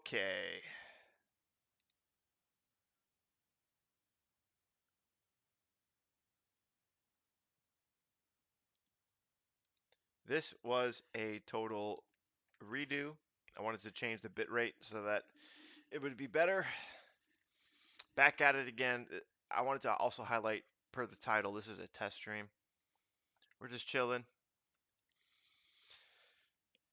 Okay. This was a total redo. I wanted to change the bitrate so that it would be better. Back at it again. I wanted to also highlight, per the title, this is a test stream. We're just chilling.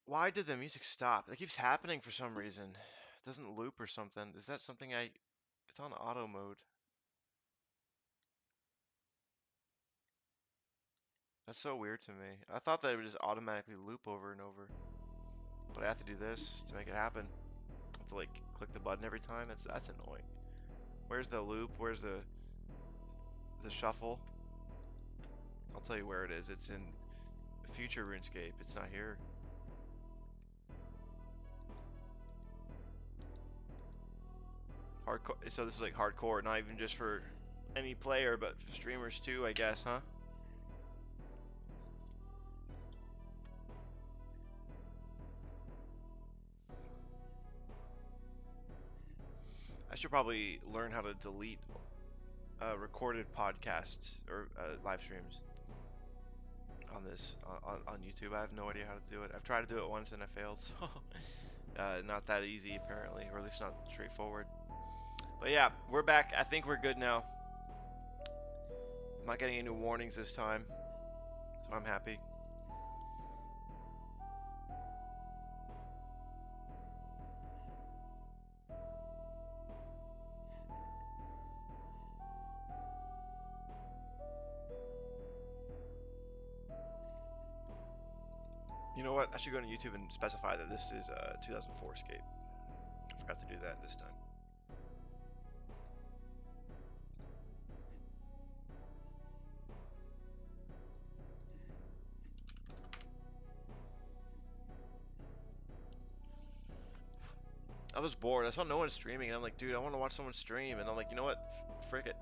Why did the music stop? That keeps happening for some reason. It doesn't loop or something. Is that something it's on auto mode. That's so weird to me. I thought that it would just automatically loop over and over. But I have to do this to make it happen. I have to like click the button every time. That's annoying. Where's the loop? Where's the shuffle? I'll tell you where it is. It's in future RuneScape. It's not here. Hardcore. So this is like hardcore, not even just for any player, but for streamers too, I guess, huh? I should probably learn how to delete recorded podcasts or live streams on this on YouTube. I have no idea how to do it. I've tried to do it once and I failed, so not that easy apparently, or at least not straightforward. But yeah, we're back. I think we're good now. I'm not getting any warnings this time, so I'm happy. You know what? I should go to YouTube and specify that this is 2004 Escape. I forgot to do that this time. I was bored. I saw no one streaming, and I'm like, dude, I want to watch someone stream. And I'm like, you know what? Frick it.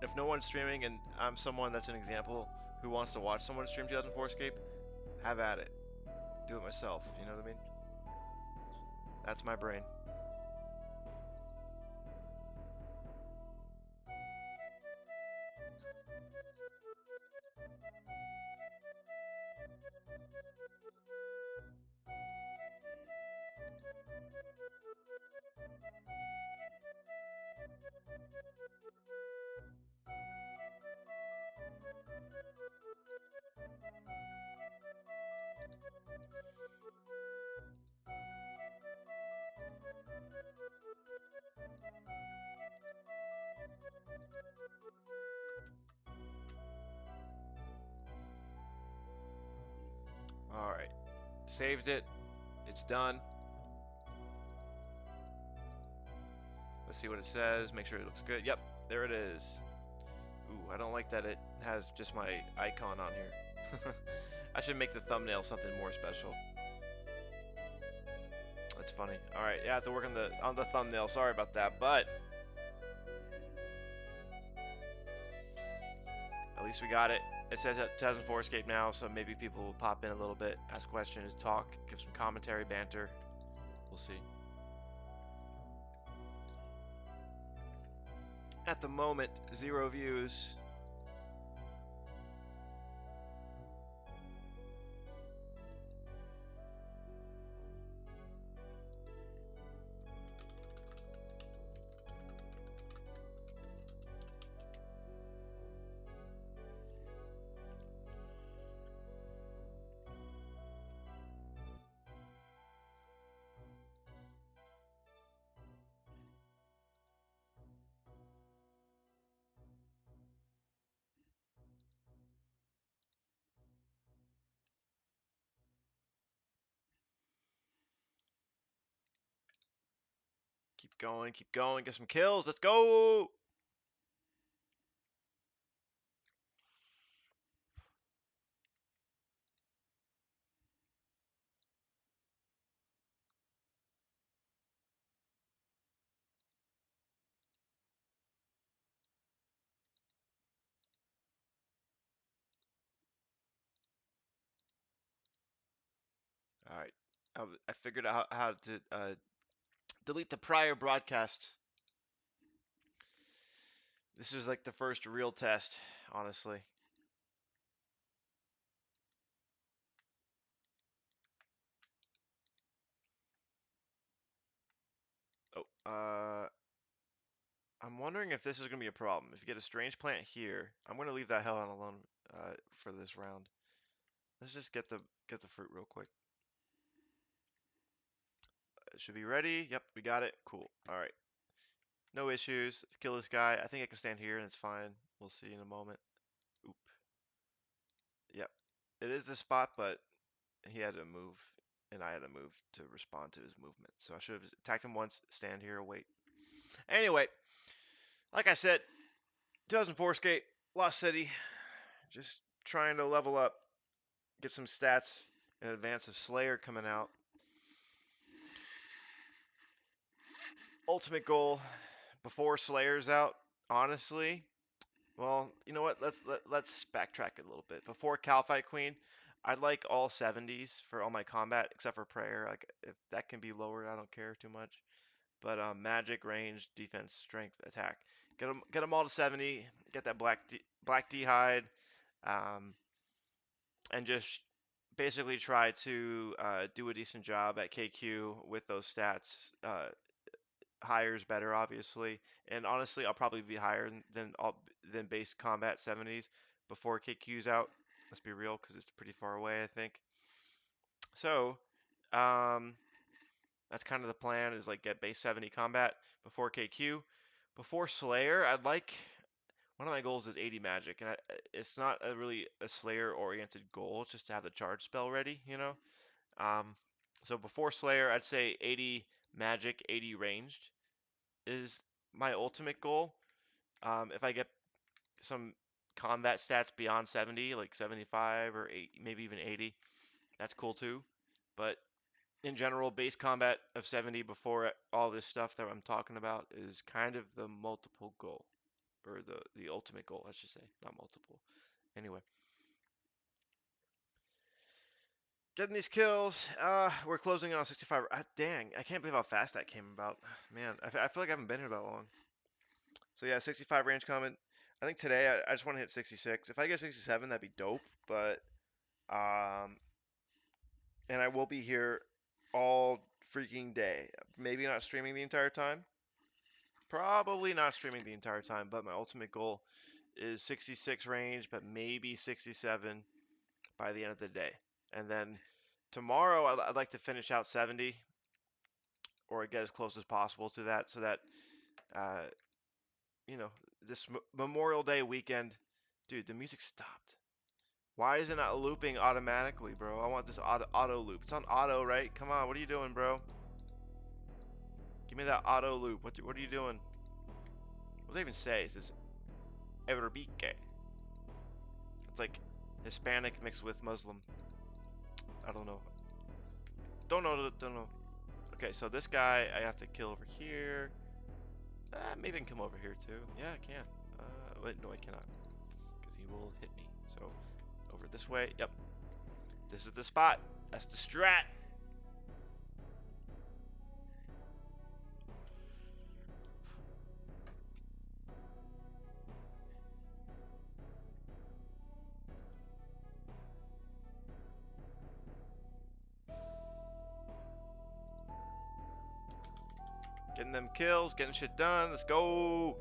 If no one's streaming and I'm someone that's an example who wants to watch someone stream 2004 Escape, have at it. Do it myself. You know what I mean? That's my brain. All right. Saved it. It's done. Let's see what it says. Make sure it looks good. Yep, there it is. Ooh, I don't like that it has just my icon on here. I should make the thumbnail something more special. That's funny. All right, yeah, I have to work on the thumbnail. Sorry about that, but at least we got it. It says 2004 Escape now, so maybe people will pop in a little bit, ask questions, talk, give some commentary, banter. We'll see. At the moment, 0 views. Keep going, get some kills. Let's go. All right. I figured out how to Delete the prior broadcasts. This is like the first real test, honestly. Oh, I'm wondering if this is going to be a problem. If you get a strange plant here, I'm going to leave that hellhound alone for this round. Let's just get the fruit real quick. It should be ready. Yep, we got it. Cool. All right. No issues. Let's kill this guy. I think I can stand here and it's fine. We'll see in a moment. Oop. Yep. It is the spot, but he had to move, and I had to move to respond to his movement. So I should have attacked him once, stand here, wait. Anyway, like I said, 2004 skate, Lost City, just trying to level up, get some stats in advance of Slayer coming out. Ultimate goal before Slayer's out, honestly. Well, you know what? Let's backtrack a little bit. Before Cal Fight Queen, I'd like all 70s for all my combat except for prayer. Like if that can be lowered, I don't care too much. But magic, range, defense, strength, attack. Get them all to 70. Get that black D hide, um, and just basically try to do a decent job at KQ with those stats. Higher is better, obviously, and honestly, I'll probably be higher than base combat 70s before KQ's out. Let's be real, because it's pretty far away, I think. So, um, that's kind of the plan, is like get base 70 combat before KQ. Before Slayer, I'd like, one of my goals is 80 magic, and it's not really a Slayer oriented goal, it's just to have the charge spell ready, you know? Um, so before Slayer, I'd say 80 magic, 80 ranged is my ultimate goal. If I get some combat stats beyond 70, like 75 or 8, maybe even 80, that's cool too. But in general, base combat of 70 before all this stuff that I'm talking about is kind of the multiple goal, or the ultimate goal, I should say, not multiple. Anyway, getting these kills. We're closing in on 65. Dang, I can't believe how fast that came about. Man, I feel like I haven't been here that long. So yeah, 65 range comment. I think today I just want to hit 66. If I get 67, that'd be dope. But um, and I will be here all freaking day. Maybe not streaming the entire time. Probably not streaming the entire time. But my ultimate goal is 66 range, but maybe 67 by the end of the day. And then tomorrow I'd like to finish out 70 or get as close as possible to that, so that uh, you know, this Memorial Day weekend, dude, the music stopped. Why is it not looping automatically, bro? I want this auto loop. It's on auto, right? Come on, what are you doing, bro? Give me that auto loop. What are you doing? What does it even say? It says Everbique. It's like Hispanic mixed with Muslim. I don't know. Don't know. Okay, so this guy I have to kill over here. Maybe I can come over here too. Yeah, I can. Wait, no, I cannot, because he will hit me. So over this way. Yep. This is the spot. That's the strat. Getting them kills, getting shit done. Let's go.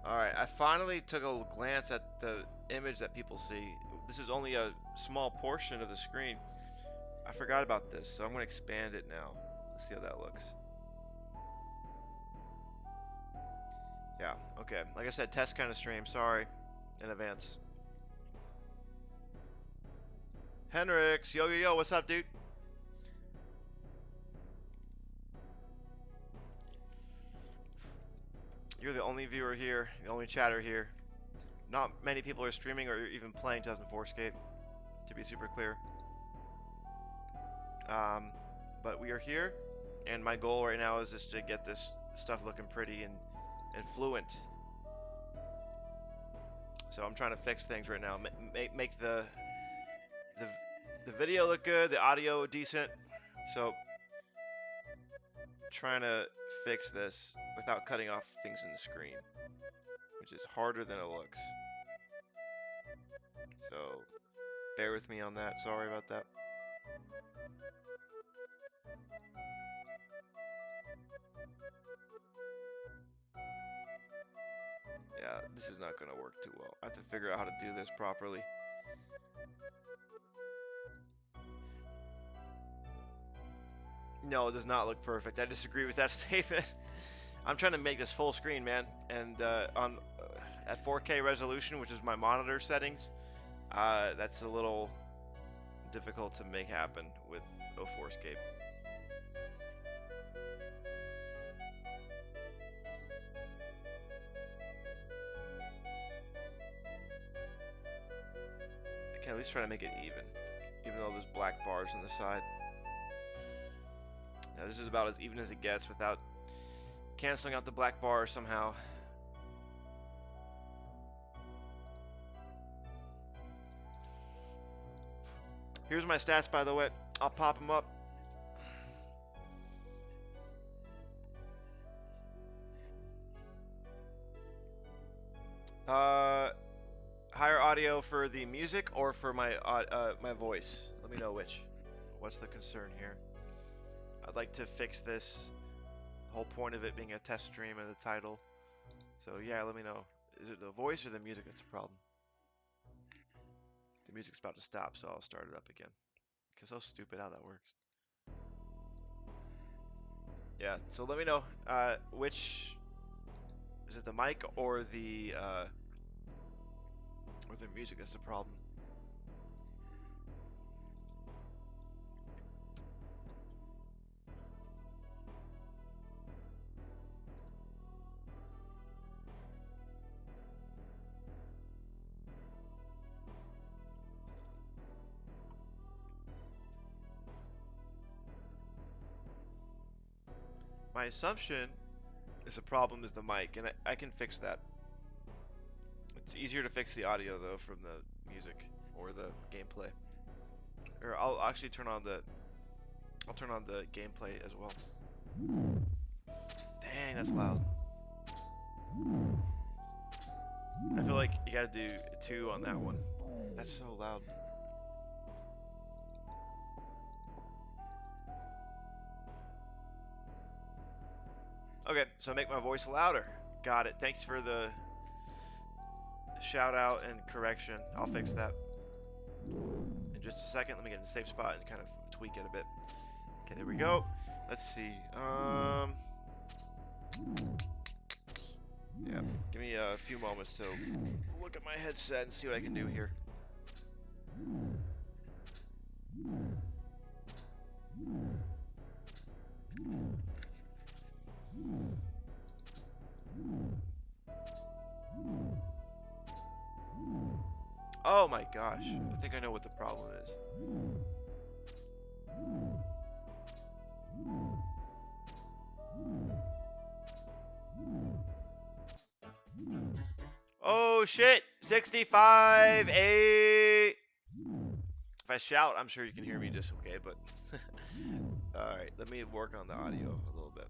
Alright, I finally took a glance at the image that people see. This is only a small portion of the screen. I forgot about this, so I'm going to expand it now. Let's see how that looks. Yeah, okay. Like I said, test kind of stream. Sorry in advance. Henrix, yo, yo, yo, what's up, dude? You're the only viewer here, the only chatter here. Not many people are streaming or even playing 2004 Skate, to be super clear. But we are here, and my goal right now is just to get this stuff looking pretty and fluent. So I'm trying to fix things right now. Make the the video look good, the audio decent. So trying to fix this without cutting off things in the screen, which is harder than it looks. So bear with me on that. Sorry about that. Yeah, this is not going to work too well. I have to figure out how to do this properly. No, it does not look perfect. I disagree with that statement. I'm trying to make this full screen, man, and at 4K resolution, which is my monitor settings, that's a little difficult to make happen with 04scape. I can at least try to make it even though there's black bars on the side. Now this is about as even as it gets without canceling out the black bars somehow. Here's my stats, by the way. I'll pop them up. Higher audio for the music or for my my voice? Let me know which. What's the concern here? I'd like to fix this. The whole point of it being a test stream of the title. So yeah, let me know. Is it the voice or the music that's the problem? The music's about to stop, so I'll start it up again. Because so stupid how that works. Yeah, so let me know which is it, the mic or the music that's the problem. My assumption is the problem is the mic, and I can fix that. It's easier to fix the audio though from the music or the gameplay. Or I'll actually turn on the gameplay as well. Dang, that's loud. I feel like you gotta do 2 on that one. That's so loud. Okay, so make my voice louder. Got it. Thanks for the shout out and correction. I'll fix that in just a second. Let me get in a safe spot and kind of tweak it a bit. Okay, there we go. Let's see. Yeah, give me a few moments to look at my headset and see what I can do here. Oh my gosh, I think I know what the problem is. Oh shit, 65, 8. If I shout, I'm sure you can hear me just okay, but alright, let me work on the audio a little bit.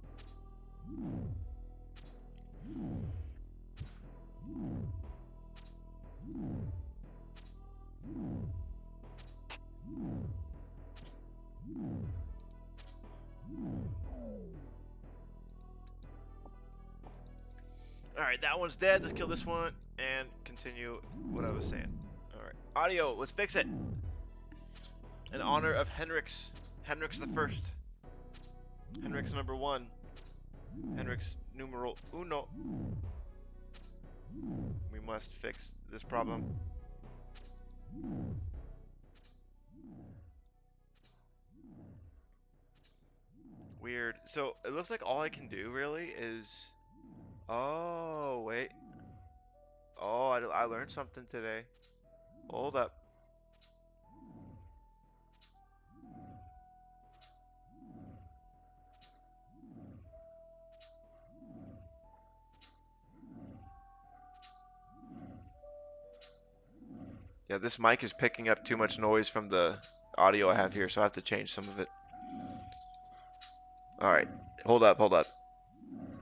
Alright, that one's dead. Let's kill this one and continue what I was saying. Alright, audio, let's fix it. In honor of Henrix the First. Henrix number 1. Henrix numeral uno. We must fix this problem. Weird. So it looks like all I can do really is... Oh, wait. Oh, I learned something today. Hold up. Yeah, this mic is picking up too much noise from the audio I have here, so I have to change some of it. All right, hold up, hold up.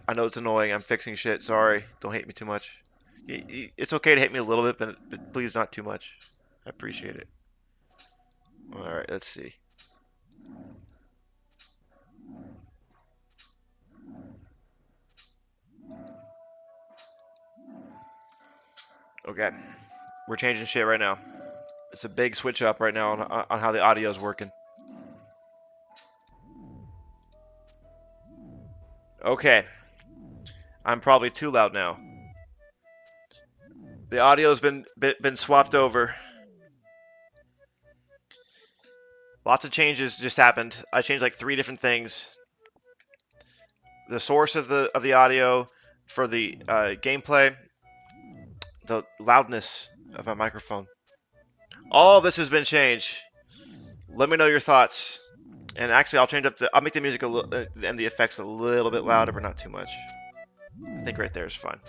I know it's annoying. I'm fixing shit. Sorry. Don't hate me too much. It's okay to hate me a little bit, but please not too much. I appreciate it. All right, let's see. Okay, we're changing shit right now. It's a big switch up right now on how the audio is working. Okay, I'm probably too loud now. The audio's been swapped over. Lots of changes just happened. I changed like 3 different things. The source of the audio for the gameplay, the loudness of my microphone. All this has been changed. Let me know your thoughts. And actually, I'll make the music a little and the effects a little bit louder, but not too much. I think right there is fine.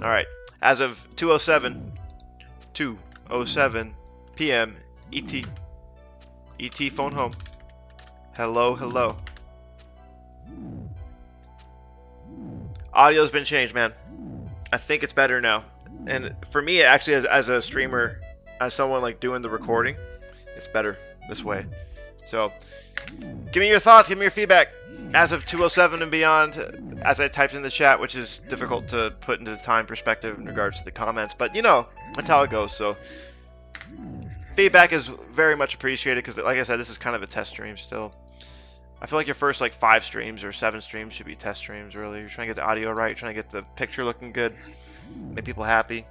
All right. As of 2:07 p.m. ET phone home. Hello, hello. Audio's been changed, man. I think it's better now. And for me, actually, as a streamer, as someone like doing the recording, it's better this way. So, give me your thoughts, give me your feedback. As of 2:07 and beyond, as I typed in the chat, which is difficult to put into time perspective in regards to the comments, but you know, that's how it goes. So, feedback is very much appreciated because, like I said, this is kind of a test stream still. I feel like your first like 5 streams or 7 streams should be test streams. Really, you're trying to get the audio right, trying to get the picture looking good, make people happy.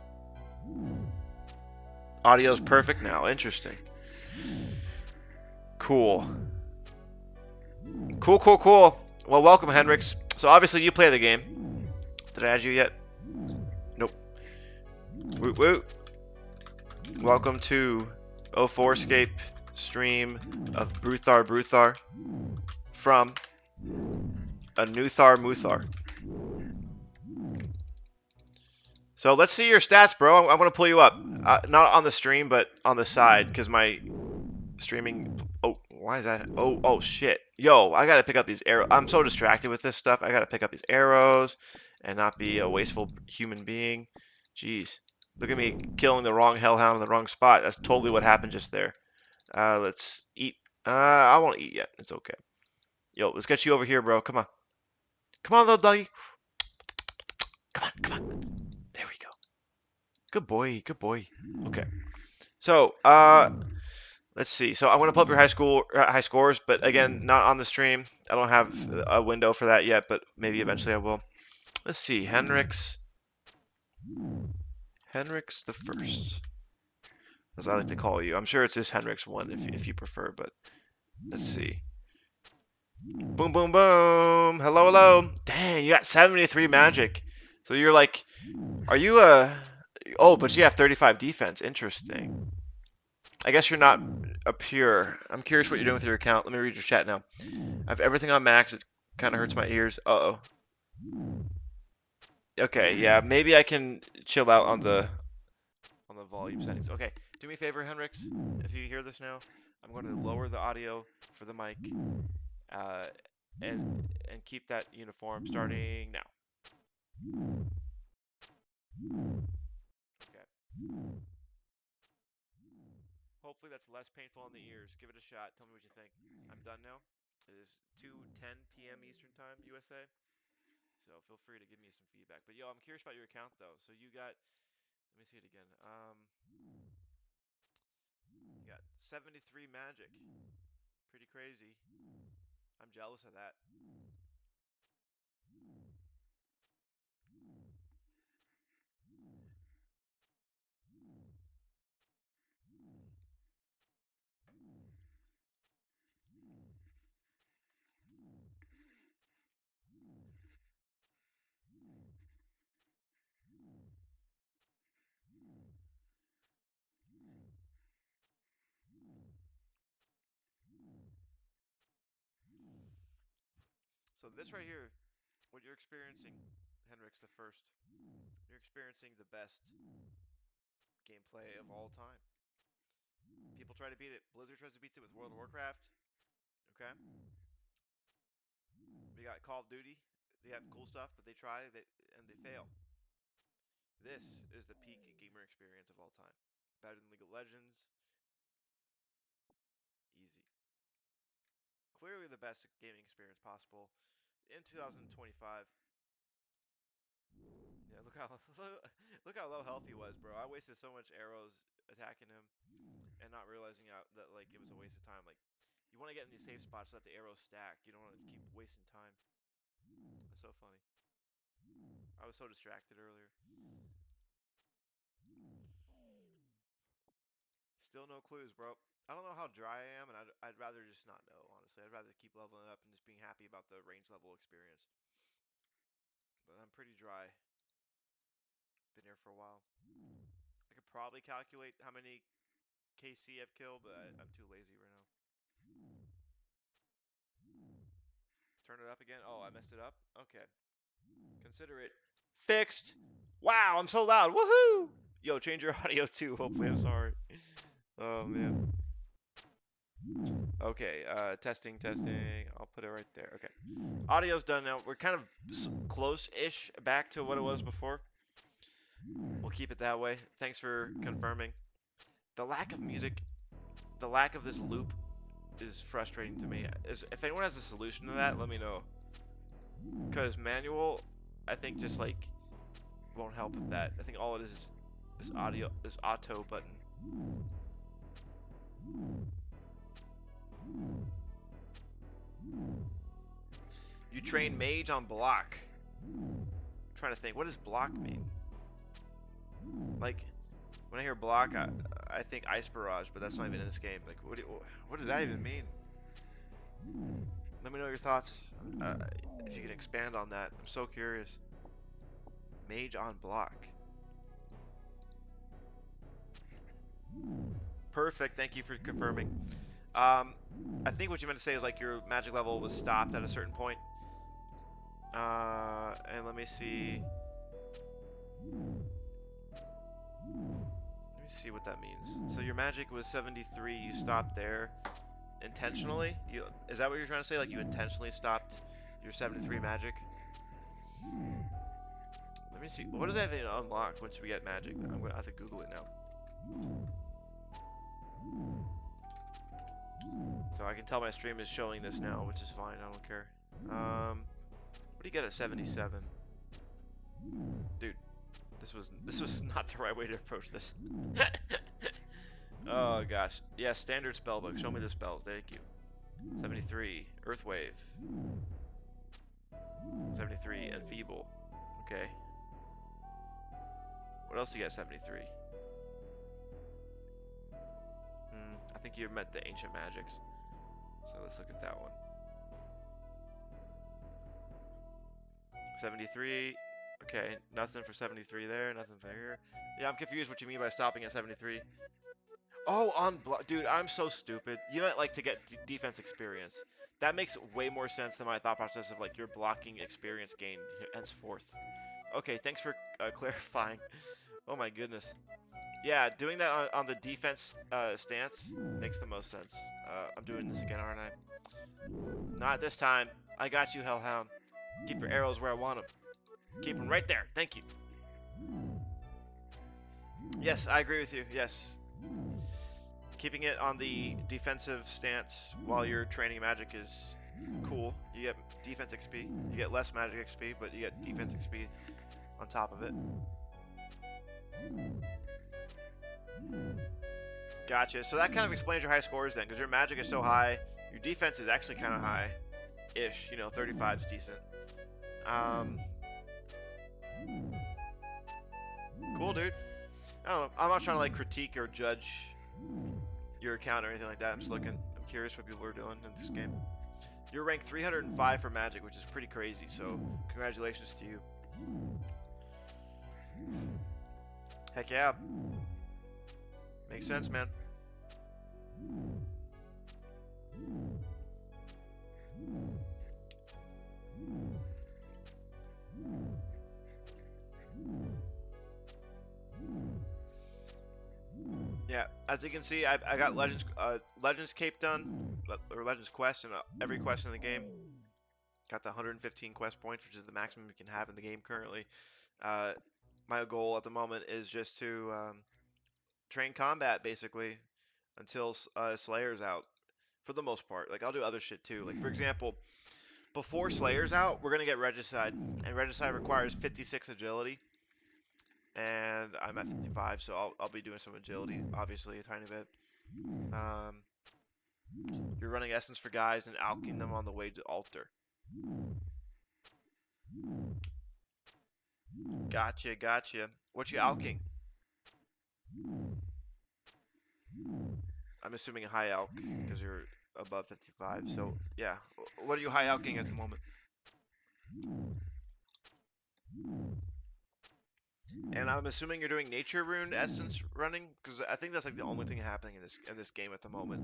Audio's perfect now. Interesting. Cool. Cool, cool, cool. Well, welcome, Hendrix. So obviously you play the game. Did I add you yet? Nope. Woot woot. Welcome to 04scape stream of Bruthar from a Nuthar Muthar. So let's see your stats, bro. I'm gonna pull you up. Not on the stream, but on the side, because my streaming. Oh, why is that? Oh, shit. Yo, I gotta pick up these arrows. I'm so distracted with this stuff. I gotta pick up these arrows and not be a wasteful human being. Jeez. Look at me killing the wrong hellhound in the wrong spot. That's totally what happened just there. Let's eat. I won't eat yet. It's okay. Yo, let's get you over here, bro. Come on. Come on, little doggy. Come on, come on. There we go. Good boy, good boy. Okay. So, let's see. So I'm gonna pull up your high scores, but again, not on the stream. I don't have a window for that yet, but maybe eventually I will. Let's see, Henrix the First, as I like to call you. I'm sure it's just Henrix One if you prefer, but let's see. Boom, boom, boom. Hello, hello. Dang, you got 73 magic. So you're like, are you a? Oh, but you have 35 defense. Interesting. I guess you're not a pure. I'm curious what you're doing with your account. Let me read your chat now. I have everything on max. It kind of hurts my ears. Uh-oh. Okay, yeah, maybe I can chill out on the volume settings. Okay, do me a favor, Henrix. If you hear this now, I'm going to lower the audio for the mic, uh, and keep that uniform starting now. Okay. Hopefully that's less painful on the ears. Give it a shot. Tell me what you think. I'm done now. It is 2:10 p.m. Eastern Time, USA. So feel free to give me some feedback. But yo, I'm curious about your account though. So you got, let me see it again. You got 73 magic. Pretty crazy. I'm jealous of that. So this right here, what you're experiencing, Henrix the First, you're experiencing the best gameplay of all time. People try to beat it. Blizzard tries to beat it with World of Warcraft. Okay. We got Call of Duty. They have cool stuff, but they try and they fail. This is the peak gamer experience of all time. Better than League of Legends. Easy. Clearly the best gaming experience possible in 2025. Yeah, look how low health he was, bro. I wasted so much arrows attacking him and not realizing that like it was a waste of time. Like you want to get in these safe spots so that the arrows stack. You don't want to keep wasting time. That's so funny. I was so distracted earlier. Still no clues, bro. I don't know how dry I am, and I'd rather just not know, honestly. I'd rather keep leveling up and just being happy about the range level experience. But I'm pretty dry. Been here for a while. I could probably calculate how many KC I've killed, but I'm too lazy right now. Turn it up again. Oh, I messed it up? Okay. Consider it fixed. Wow, I'm so loud. Woohoo! Yo, change your audio too. Hopefully, I'm sorry. Oh, man. Okay, testing, testing. I'll put it right there. Okay. Audio's done now. We're kind of close-ish back to what it was before. We'll keep it that way. Thanks for confirming. The lack of music, the lack of this loop is frustrating to me. If anyone has a solution to that, let me know. Because manual, I think just like won't help with that. I think all it is this audio, this auto button. You train mage on block. I'm trying to think, what does block mean? Like, when I hear block, I think ice barrage, but that's not even in this game. Like, what does that even mean? Let me know your thoughts. If you can expand on that, I'm so curious. Mage on block. Perfect. Thank you for confirming. I think what you meant to say is like your magic level was stopped at a certain point. And let me see. Let me see what that means. So your magic was 73. You stopped there intentionally. Is that what you're trying to say? Like you intentionally stopped your 73 magic? Let me see. What does that even unlock once we get magic? I'm gonna have to Google it now. So I can tell my stream is showing this now, which is fine. I don't care. What do you get at 77? Dude, this was not the right way to approach this. Oh gosh. Yeah, standard spellbook. Show me the spells. Thank you. 73. Earthwave. 73. Enfeeble. Okay. What else do you got? 73. I think you meant the ancient magics. So let's look at that one. 73. Okay, nothing for 73 there, nothing for here. Yeah, I'm confused what you mean by stopping at 73. Oh, on block. Dude, I'm so stupid. You meant like to get defense experience. That makes way more sense than my thought process of like your blocking experience gain henceforth. Okay, thanks for clarifying. Oh my goodness. Yeah, doing that on the defense stance makes the most sense. I'm doing this again, aren't I? Not this time. I got you, Hellhound. Keep your arrows where I want them. Keep them right there. Thank you. Yes, I agree with you. Yes. Keeping it on the defensive stance while you're training magic is cool. You get defense XP. You get less magic XP, but you get defense XP on top of it. Gotcha. So that kind of explains your high scores then, because your magic is so high. Your defense is actually kind of high-ish. 35 is decent. Cool, dude. I don't know. I'm not trying to like critique or judge your account or anything like that. I'm just looking. I'm curious what people are doing in this game. You're ranked 305 for magic, which is pretty crazy. So congratulations to you. Heck yeah. Makes sense, man. Yeah, as you can see, I got Legends Cape done, or Legends Quest, and every quest in the game. Got the 115 quest points, which is the maximum you can have in the game currently. Uh, my goal at the moment is just to train combat basically until Slayer's out. For the most part, like I'll do other shit too. Like for example, before Slayer's out, we're gonna get Regicide, and Regicide requires 56 agility, and I'm at 55, so I'll be doing some agility, obviously a tiny bit. Um, you're running essence for guys and alking them on the way to altar. Gotcha, gotcha. What you alking? I'm assuming a high alk because you're above 55. So yeah, what are you high alking at the moment? And I'm assuming you're doing nature rune essence running because I think that's like the only thing happening in this game at the moment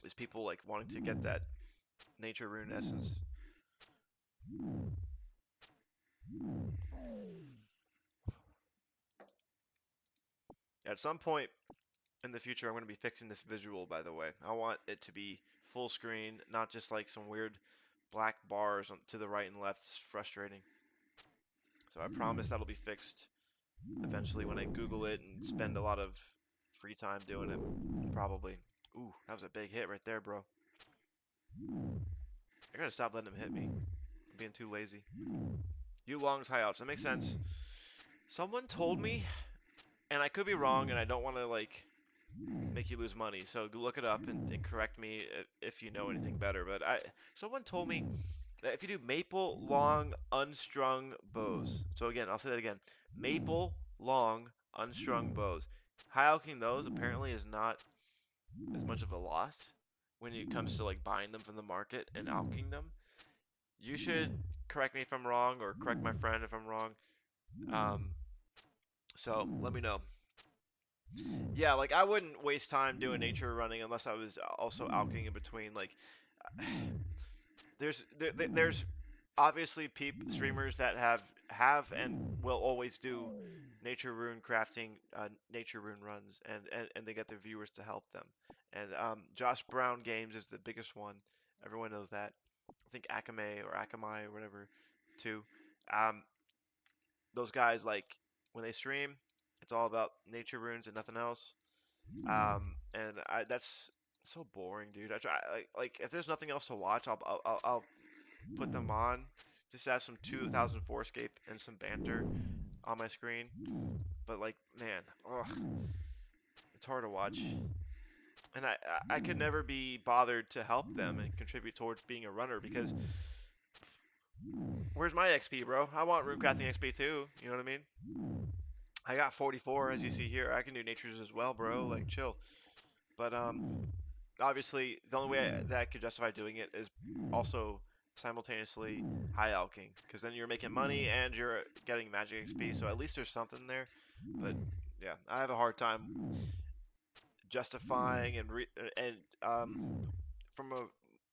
is people like wanting to get that nature rune essence. At some point in the future, I'm going to be fixing this visual, by the way. I want it to be full screen, not just like some weird black bars to the right and left. It's frustrating. So I promise that'll be fixed eventually when I Google it and spend a lot of free time doing it. Probably. Ooh, that was a big hit right there, bro. I gotta stop letting him hit me. I'm being too lazy. You longs high outs. That makes sense. Someone told me, and I could be wrong, and I don't want to like make you lose money. So look it up and correct me if you know anything better. But someone told me that if you do maple long unstrung bows. So again, I'll say that again. Maple long unstrung bows. High alking those apparently is not as much of a loss when it comes to like buying them from the market and alking them. You should correct me if I'm wrong or correct my friend if I'm wrong. Um, so let me know. Yeah, like I wouldn't waste time doing nature running unless I was also alking in between. Like there's obviously streamers that have and will always do nature rune crafting, nature rune runs, and they get their viewers to help them. And Josh Brown Games is the biggest one. Everyone knows that. I think Akame or Akamai or whatever, too. Um, those guys like when they stream, it's all about nature runes and nothing else. And that's so boring, dude. I try like if there's nothing else to watch, I'll put them on just to have some 2004 scape and some banter on my screen. But like, man, ugh, it's hard to watch. And I could never be bothered to help them and contribute towards being a runner because where's my XP, bro? I want runecrafting XP too. You know what I mean? I got 44 as you see here. I can do natures as well, bro. Like chill. But obviously the only way that I could justify doing it is also simultaneously high alking because then you're making money and you're getting magic XP. So at least there's something there. But yeah, I have a hard time justifying and from a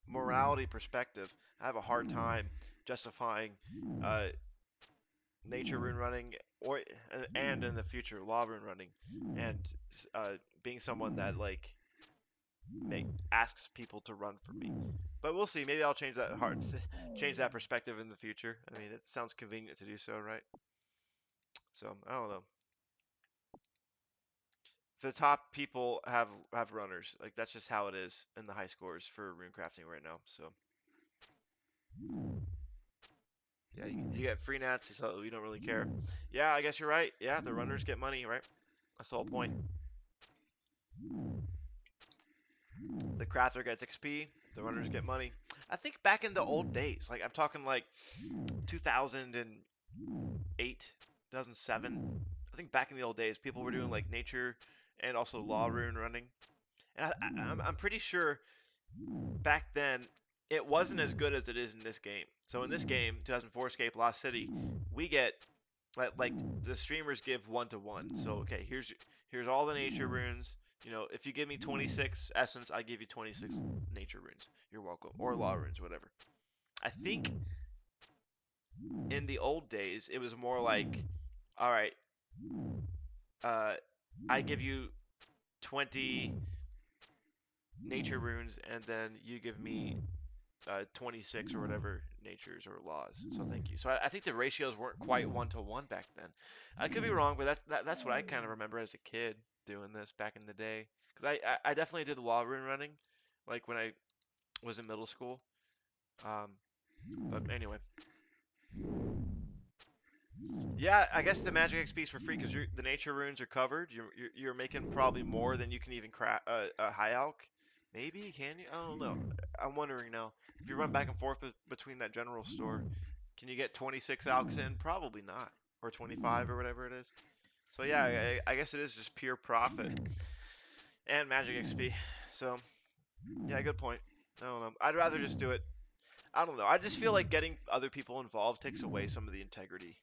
morality perspective, I have a hard time justifying uh, nature rune running or and in the future law rune running and uh, being someone that like make asks people to run for me. But we'll see. Maybe I'll change that change that perspective in the future. I mean, it sounds convenient to do so, right? So I don't know. The top people have runners. Like that's just how it is in the high scores for rune crafting right now. So yeah, you get free nats, so you don't really care. Yeah, I guess you're right. Yeah, the runners get money, right? That's the whole point. The crafter gets XP, the runners get money. I think back in the old days, like I'm talking like 2008, 2007. I think back in the old days, people were doing like nature and also law rune running. And I'm pretty sure back then it wasn't as good as it is in this game. So in this game, 2004 Escape Lost City, we get like the streamers give 1-to-1. So okay, here's all the nature runes. You know, if you give me 26 essence, I give you 26 nature runes. You're welcome. Or law runes, whatever. I think in the old days it was more like, all right, uh, I give you 20 nature runes, and then you give me 26 or whatever natures or laws. So thank you. So I think the ratios weren't quite 1 to 1 back then. I could be wrong, but that's what I kind of remember as a kid doing this back in the day. Because I definitely did law rune running, like when I was in middle school. Um, but anyway, yeah, I guess the magic XP is for free because the nature runes are covered. You're making probably more than you can even craft a high alch. Maybe can you? I don't know. I'm wondering now. If you run back and forth between that general store, can you get 26 alchs in? Probably not, or 25 or whatever it is. So yeah, I guess it is just pure profit and magic XP. So yeah, good point. I don't know. I'd rather just do it. I don't know. I just feel like getting other people involved takes away some of the integrity.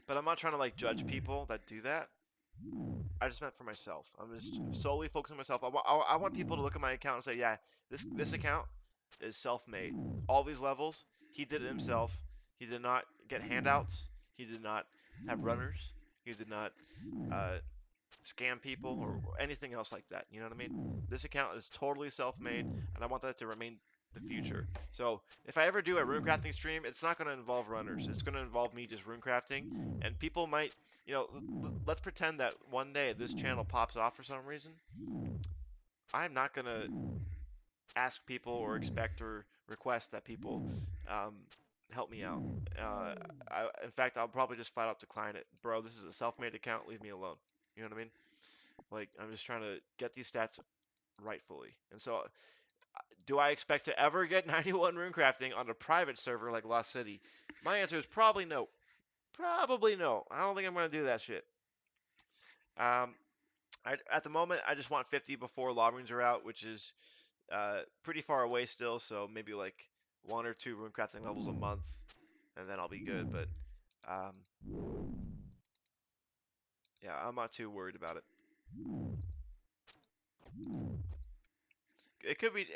But I'm not trying to like judge people that do that. I just meant for myself. I'm just solely focusing on myself. I want people to look at my account and say, yeah, this account is self-made. All these levels, he did it himself. He did not get handouts. He did not have runners. He did not uh, scam people or anything else like that. You know what I mean? This account is totally self-made, and I want that to remain the future. So if I ever do a runecrafting stream, it's not going to involve runners. It's going to involve me just runecrafting, and people might, let's pretend that one day this channel pops off for some reason. I'm not going to ask people or expect or request that people um, help me out. In fact, I'll probably just flat out decline it. Bro, this is a self-made account. Leave me alone. You know what I mean? Like, I'm just trying to get these stats rightfully. And so, do I expect to ever get 91 runecrafting on a private server like LostCity? My answer is probably no. Probably no. I don't think I'm going to do that shit. Um, at the moment, I just want 50 before law runes are out, which is pretty far away still. So maybe like 1 or 2 runecrafting levels a month, and then I'll be good. But um, yeah, I'm not too worried about it. It could be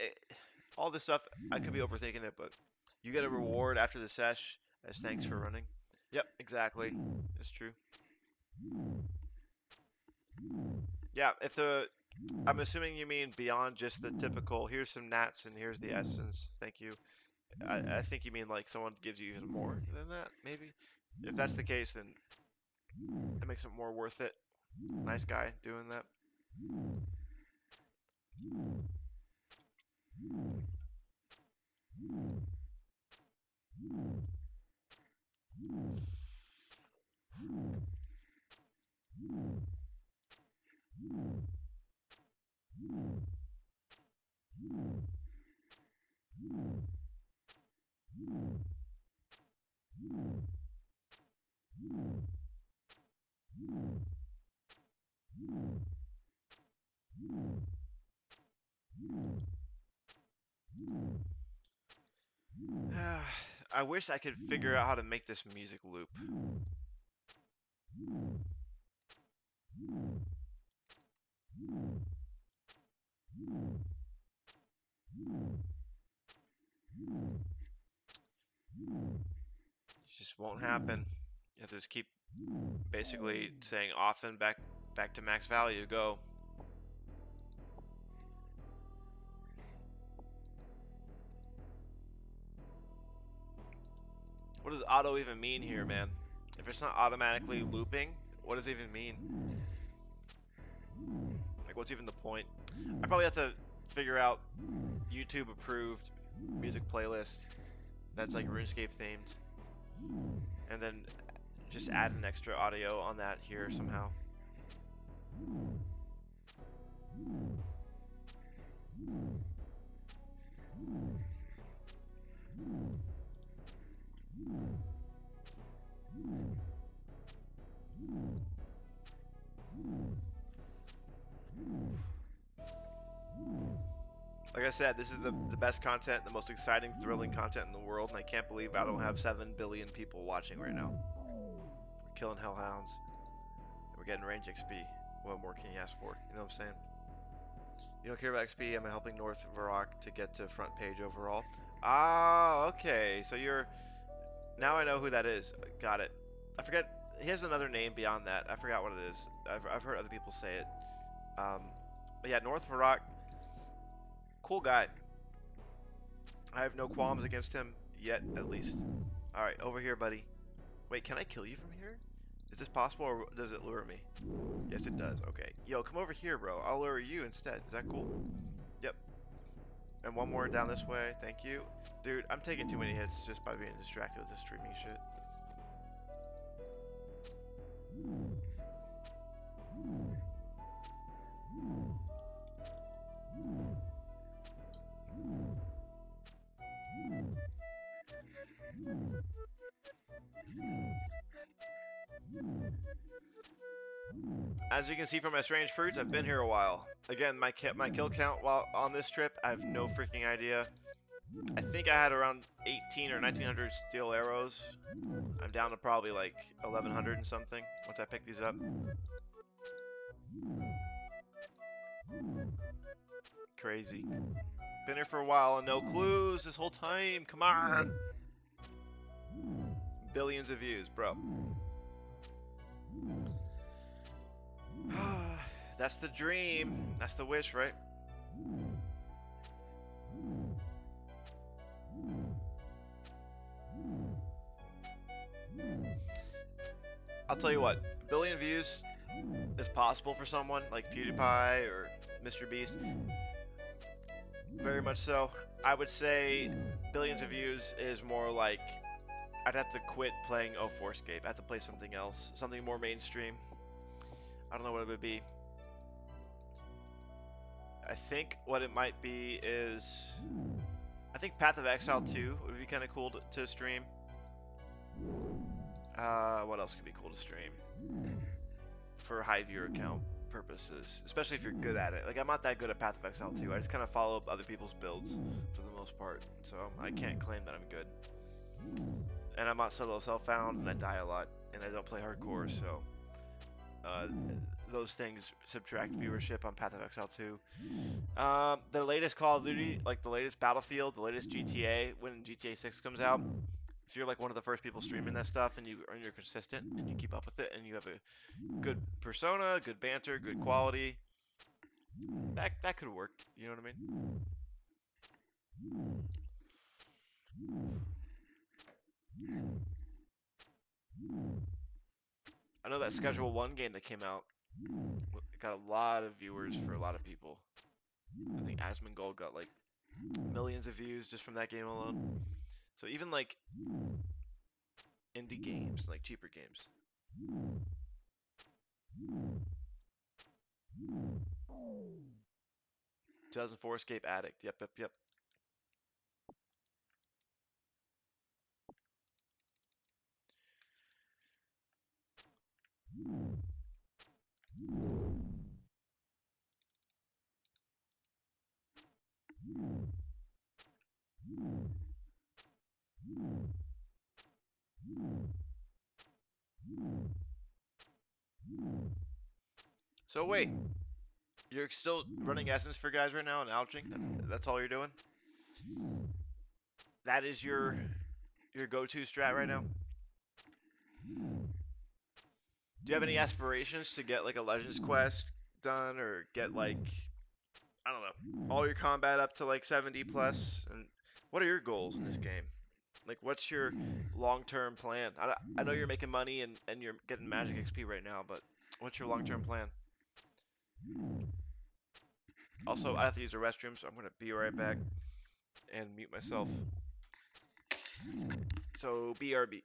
all this stuff. I could be overthinking it, but you get a reward after the sesh as thanks for running. Yep, exactly. It's true. Yeah, if the I'm assuming you mean beyond just the typical here's some nats and here's the essence. Thank you. I think you mean like someone gives you even more than that, maybe. If that's the case, then it makes it more worth it. Nice guy doing that. I wish I could figure out how to make this music loop. It just won't happen. You have to just keep basically saying often back to max value, go. What does auto even mean here, man? If it's not automatically looping, what does it even mean? Like, what's even the point? I probably have to figure out YouTube approved music playlist that's like RuneScape themed, and then just add an extra audio on that here somehow. Like I said, this is the best content, the most exciting, thrilling content in the world, and I can't believe I don't have 7 billion people watching right now. We're killing Hellhounds. We're getting range XP. What more can you ask for? You know what I'm saying? You don't care about XP, I'm helping North Varrock to get to front page overall. Ah, okay. So you're... Now I know who that is. Got it. I forget... He has another name beyond that. I forgot what it is. I've heard other people say it. But yeah, North Rock, cool guy. I have no qualms against him yet, at least. All right, over here, buddy. Wait, can I kill you from here? Is this possible, or does it lure me? Yes, it does. Okay. Yo, come over here, bro. I'll lure you instead. Is that cool? Yep. And one more down this way. Thank you. Dude, I'm taking too many hits just by being distracted with this streaming shit. As you can see from my strange fruits, I've been here a while. Again, my kill count while on this trip, I have no freaking idea. I think I had around 18 or 1900 steel arrows. I'm down to probably like 1100 and something once I pick these up. Crazy. Been here for a while and no clues this whole time. Come on. Billions of views, bro. That's the dream. That's the wish, right? I'll tell you what, a billion views is possible for someone like PewDiePie or Mr. Beast. Very much so. I would say billions of views is more like I'd have to quit playing 04scape. I have to play something else, something more mainstream. I don't know what it would be. I think what it might be is I think Path of Exile 2 would be kind of cool to stream. What else could be cool to stream? For high viewer count purposes, especially if you're good at it. Like, I'm not that good at Path of Exile 2. I just kind of follow other people's builds for the most part. So I can't claim that I'm good. And I'm not solo self-found, and I die a lot, and I don't play hardcore, so those things subtract viewership on Path of Exile 2. The latest Call of Duty, like the latest Battlefield, the latest GTA, when GTA 6 comes out, if you're like one of the first people streaming that stuff and you're consistent and you keep up with it and you have a good persona, good banter, good quality, that could work. You know what I mean? I know that Schedule 1 game that came out got a lot of viewers for a lot of people. I think Asmongold got like millions of views just from that game alone. So even like indie games, like cheaper games. 2004 Escape Addict. Yep, yep, yep. So wait, you're still running Essence for guys right now and ouching? That's all you're doing? That is your go-to strat right now? Do you have any aspirations to get like a Legends quest done or get like I don't know, all your combat up to like 70 plus? And what are your goals in this game? Like, what's your long-term plan? I know you're making money and you're getting Magic XP right now, but what's your long-term plan? Also, I have to use the restroom, so I'm gonna be right back and mute myself. So, BRB.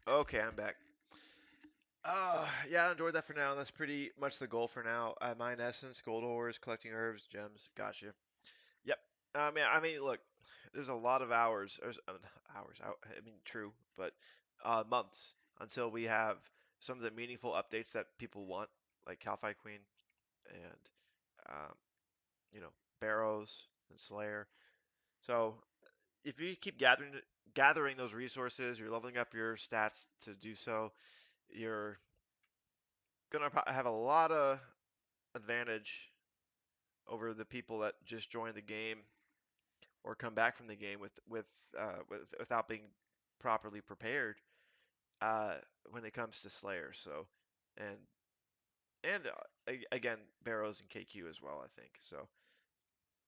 Okay, I'm back. Yeah, I enjoyed that for now. That's pretty much the goal for now. Mine essence, gold ores, collecting herbs, gems. Gotcha. Yep. I mean, look, there's a lot of hours. There's hours. I mean, true, but months until we have some of the meaningful updates that people want, like Calphi Queen and um, you know, Barrows and Slayer. So if you keep gathering those resources, you're leveling up your stats to do so. You're gonna have a lot of advantage over the people that just join the game or come back from the game without being properly prepared uh, when it comes to Slayer. So, and again, Barrows and KQ as well, I think. So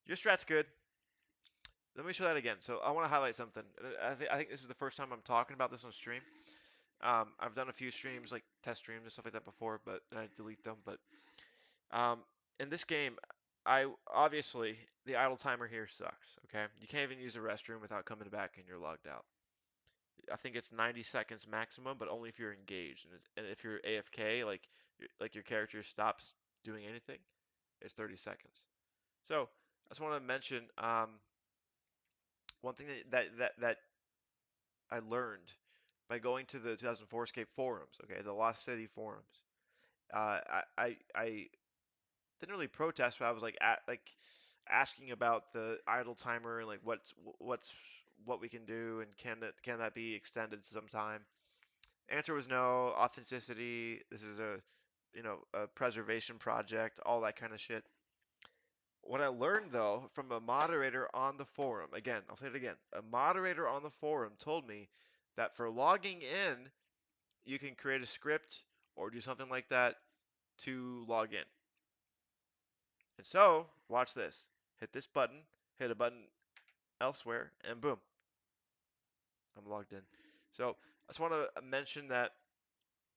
your strat's good. Let me show that again. So I want to highlight something. I think this is the first time I'm talking about this on stream. I've done a few streams, like test streams and stuff like that before, but I delete them. But Um, in this game, I obviously the idle timer here sucks. Okay, you can't even use a restroom without coming back and you're logged out. I think it's 90 seconds maximum, but only if you're engaged. And if you're AFK, like your character stops doing anything, it's 30 seconds. So I just want to mention one thing that I learned by going to the 2004 Escape forums. Okay, the Lost City forums. I didn't really protest, but I was like asking about the idle timer and like what's what we can do and can that be extended sometime? Answer was no. Authenticity. This is a preservation project, all that kind of shit. What I learned though from a moderator on the forum, again, I'll say it again, a moderator on the forum told me that for logging in, you can create a script or do something like that to log in. And so, watch this. Hit this button, hit a button elsewhere, and boom, I'm logged in. So, I just want to mention that,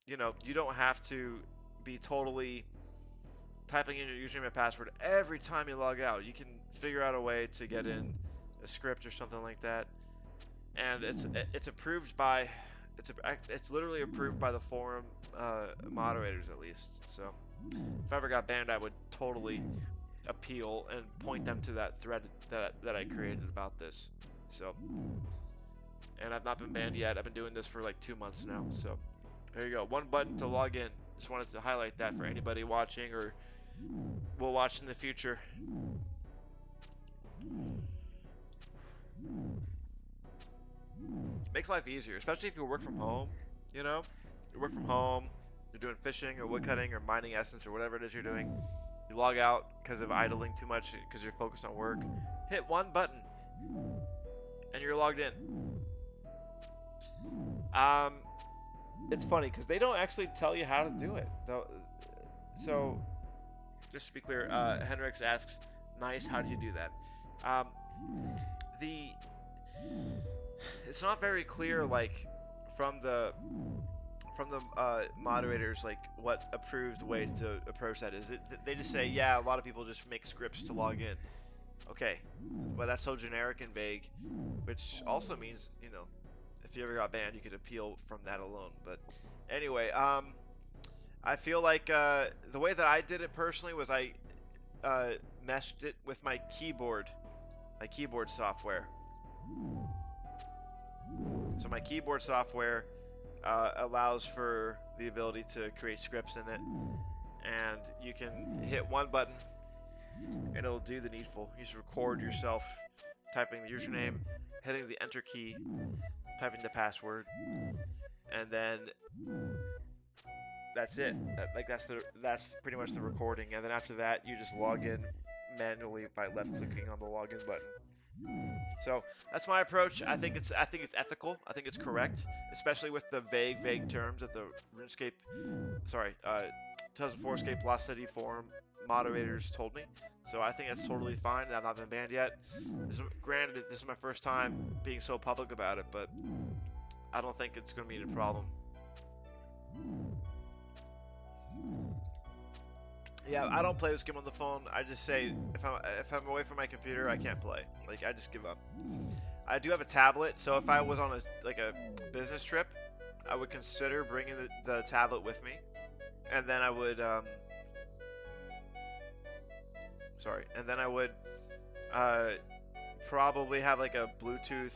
you don't have to be totally typing in your username and password every time you log out. You can figure out a way to get in a script or something like that. And it's approved by it's literally approved by the forum moderators at least. So, if I ever got banned, I would totally appeal and point them to that thread that I created about this. So, and I've not been banned yet. I've been doing this for like 2 months now. So, there you go. One button to log in. Just wanted to highlight that for anybody watching or will watch in the future. Makes life easier, especially if you work from home. You know, you work from home. You're doing fishing or woodcutting or mining essence or whatever it is you're doing. You log out because of idling too much because you're focused on work. Hit one button and you're logged in. Um, it's funny because they don't actually tell you how to do it. So, just to be clear, Henrix asks, "Nice, how do you do that?" Um, the it's not very clear, like from the moderators, like what approved way to approach that is. They just say, yeah, a lot of people just make scripts to log in. Okay, but that's so generic and vague, which also means, if you ever got banned, you could appeal from that alone. But anyway, I feel like the way that I did it personally was I meshed it with my keyboard software. So my keyboard software allows for the ability to create scripts in it, and you can hit one button and it'll do the needful. You just record yourself typing the username, hitting the enter key, typing the password, and then that's it. That's pretty much the recording. And then after that, you just log in manually by left clicking on the login button. So that's my approach. I think it's ethical. I think it's correct, especially with the vague terms that the RuneScape, sorry, 2004 Escape Lost City forum moderators told me. So I think that's totally fine. I've not been banned yet. Granted, this is my first time being so public about it, but I don't think it's going to be a problem. Yeah, I don't play this game on the phone. I just say if I'm away from my computer, I can't play. Like I just give up. I do have a tablet, so if I was on a business trip, I would consider bringing the tablet with me, and then I would sorry, and then I would uh, probably have like a Bluetooth.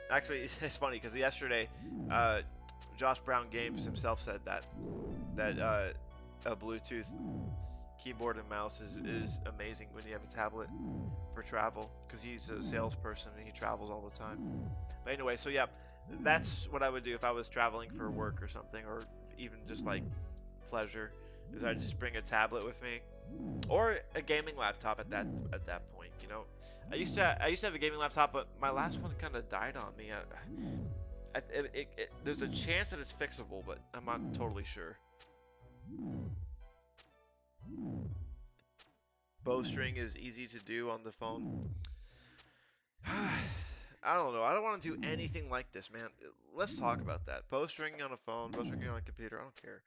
Actually, it's funny because yesterday, uh, Josh Brown Games himself said that a Bluetooth keyboard and mouse is amazing when you have a tablet for travel because he's a salesperson and he travels all the time. But anyway, so yeah, that's what I would do if I was traveling for work or something, or even just like pleasure, is I'd just bring a tablet with me or a gaming laptop at that point. You know, I used to have a gaming laptop, but my last one kind of died on me. There's a chance that it's fixable, but I'm not totally sure. Bowstring is easy to do on the phone. I don't know. I don't want to do anything like this, man. Let's talk about that. Bowstringing on a phone, bowstringing on a computer. I don't care.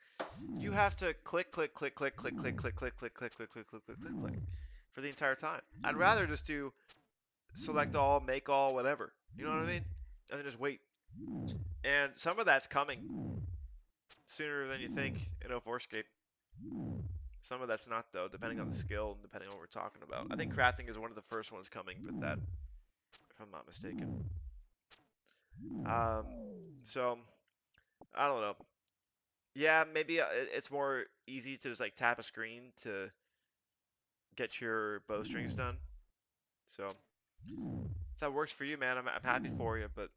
You have to click, click, click, click, click, click, click, click, click, click, click, click, click, click, click, click for the entire time. I'd rather just do select all, make all, whatever. You know what I mean? And then just wait. And some of that's coming sooner than you think in 04scape. Some of that's not though, depending on the skill and depending on what we're talking about. I think crafting is one of the first ones coming with that, if I'm not mistaken. Um, so I don't know. Yeah, maybe it's more easy to just like tap a screen to get your bowstrings done. So if that works for you, man, I'm happy for you. But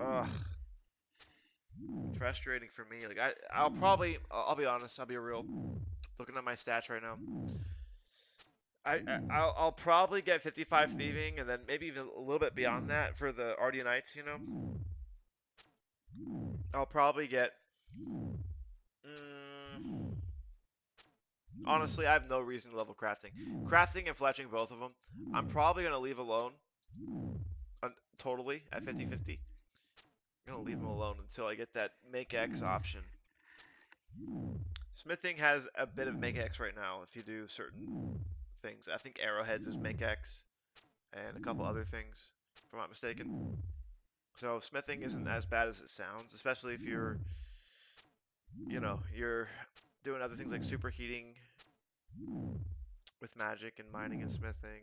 ugh, it's frustrating for me. Like I'll be honest, I'll be real. Looking at my stats right now, I'll probably get 55 thieving, and then maybe even a little bit beyond that for the Ardia Knights. You know, I'll probably get. Mm, honestly, I have no reason to level crafting. Crafting and fletching, both of them, I'm probably gonna leave alone totally at 50-50. I'm gonna leave them alone until I get that make X option. Smithing has a bit of make X right now if you do certain things. I think arrowheads is make X and a couple other things, if I'm not mistaken. So smithing isn't as bad as it sounds, especially if you're doing other things like superheating with magic and mining and smithing,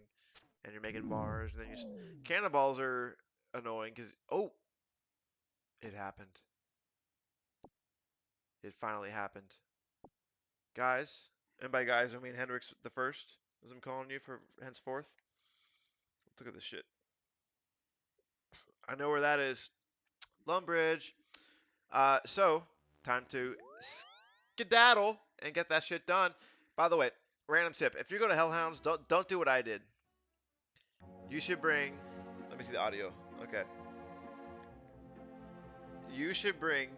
and you're making bars, and then cannonballs are annoying because it happened. It finally happened, guys. And by guys, I mean Hendrix the First, as I'm calling you for henceforth. Look at this shit. I know where that is. Lumbridge. So time to skedaddle and get that shit done. By the way, random tip: if you go to Hellhounds, don't do what I did. You should bring. Let me see the audio. Okay. You should bring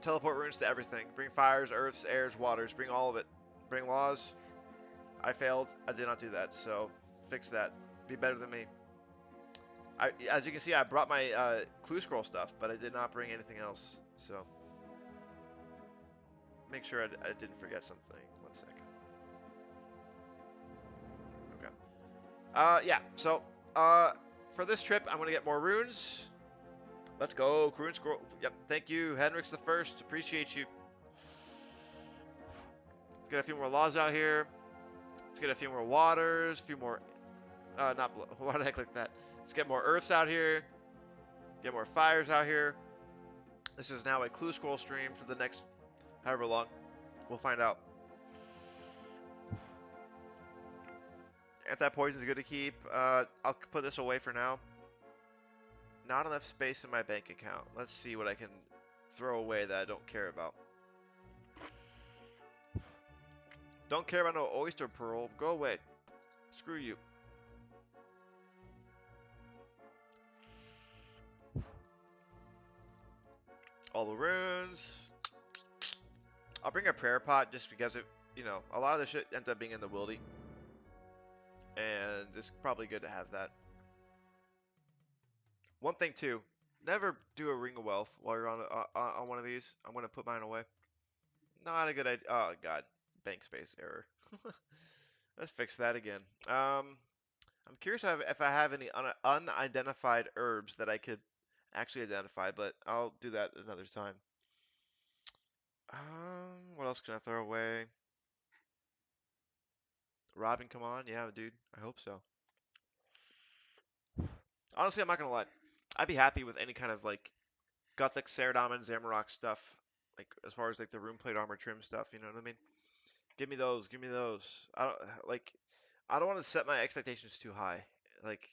teleport runes to everything. Bring fires, earths, airs, waters. Bring all of it. Bring laws. I failed. I did not do that. So fix that. Be better than me. As you can see, I brought my clue scroll stuff, but I did not bring anything else. So make sure I didn't forget something. 1 second. Okay. Yeah. So for this trip, I'm gonna get more runes. Let's go, rune scroll. Yep. Thank you, Henrix the First. Appreciate you. Let's get a few more laws out here. Let's get a few more waters. A few more. Not. Why did I click that? Let's get more earths out here. Get more fires out here. This is now a clue scroll stream for the next however long. We'll find out. Anti-poison is good to keep. I'll put this away for now. Not enough space in my bank account. Let's see what I can throw away that I don't care about. Don't care about no oyster pearl. Go away. Screw you. All the runes. I'll bring a prayer pot just because a lot of the shit ends up being in the wildy. And it's probably good to have that. One thing too, never do a ring of wealth while you're on one of these. I'm gonna put mine away. Not a good idea. Oh god, bank space error. Let's fix that again. I'm curious if I have any unidentified herbs that I could actually identify, but I'll do that another time. What else can I throw away? Robin, come on. Yeah, dude. I hope so. Honestly, I'm not gonna lie. I'd be happy with any kind of like Gothic, Saradomin, Zamorak stuff. Like as far as like the rune plate armor trim stuff, you know what I mean? Give me those. Give me those. I don't like. I don't want to set my expectations too high. Like,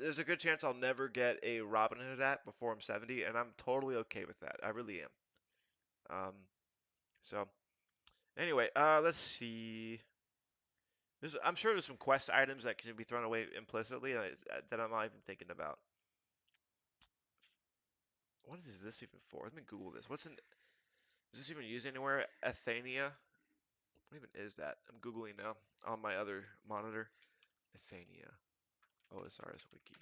there's a good chance I'll never get a Robin Hood at before I'm 70, and I'm totally okay with that. I really am. So anyway, let's see. I'm sure there's some quest items that can be thrown away implicitly that I'm not even thinking about. What is this even for? Let me Google this. Is this even used anywhere? Athenia? What even is that? I'm Googling now on my other monitor. Athenia. OSRS wiki.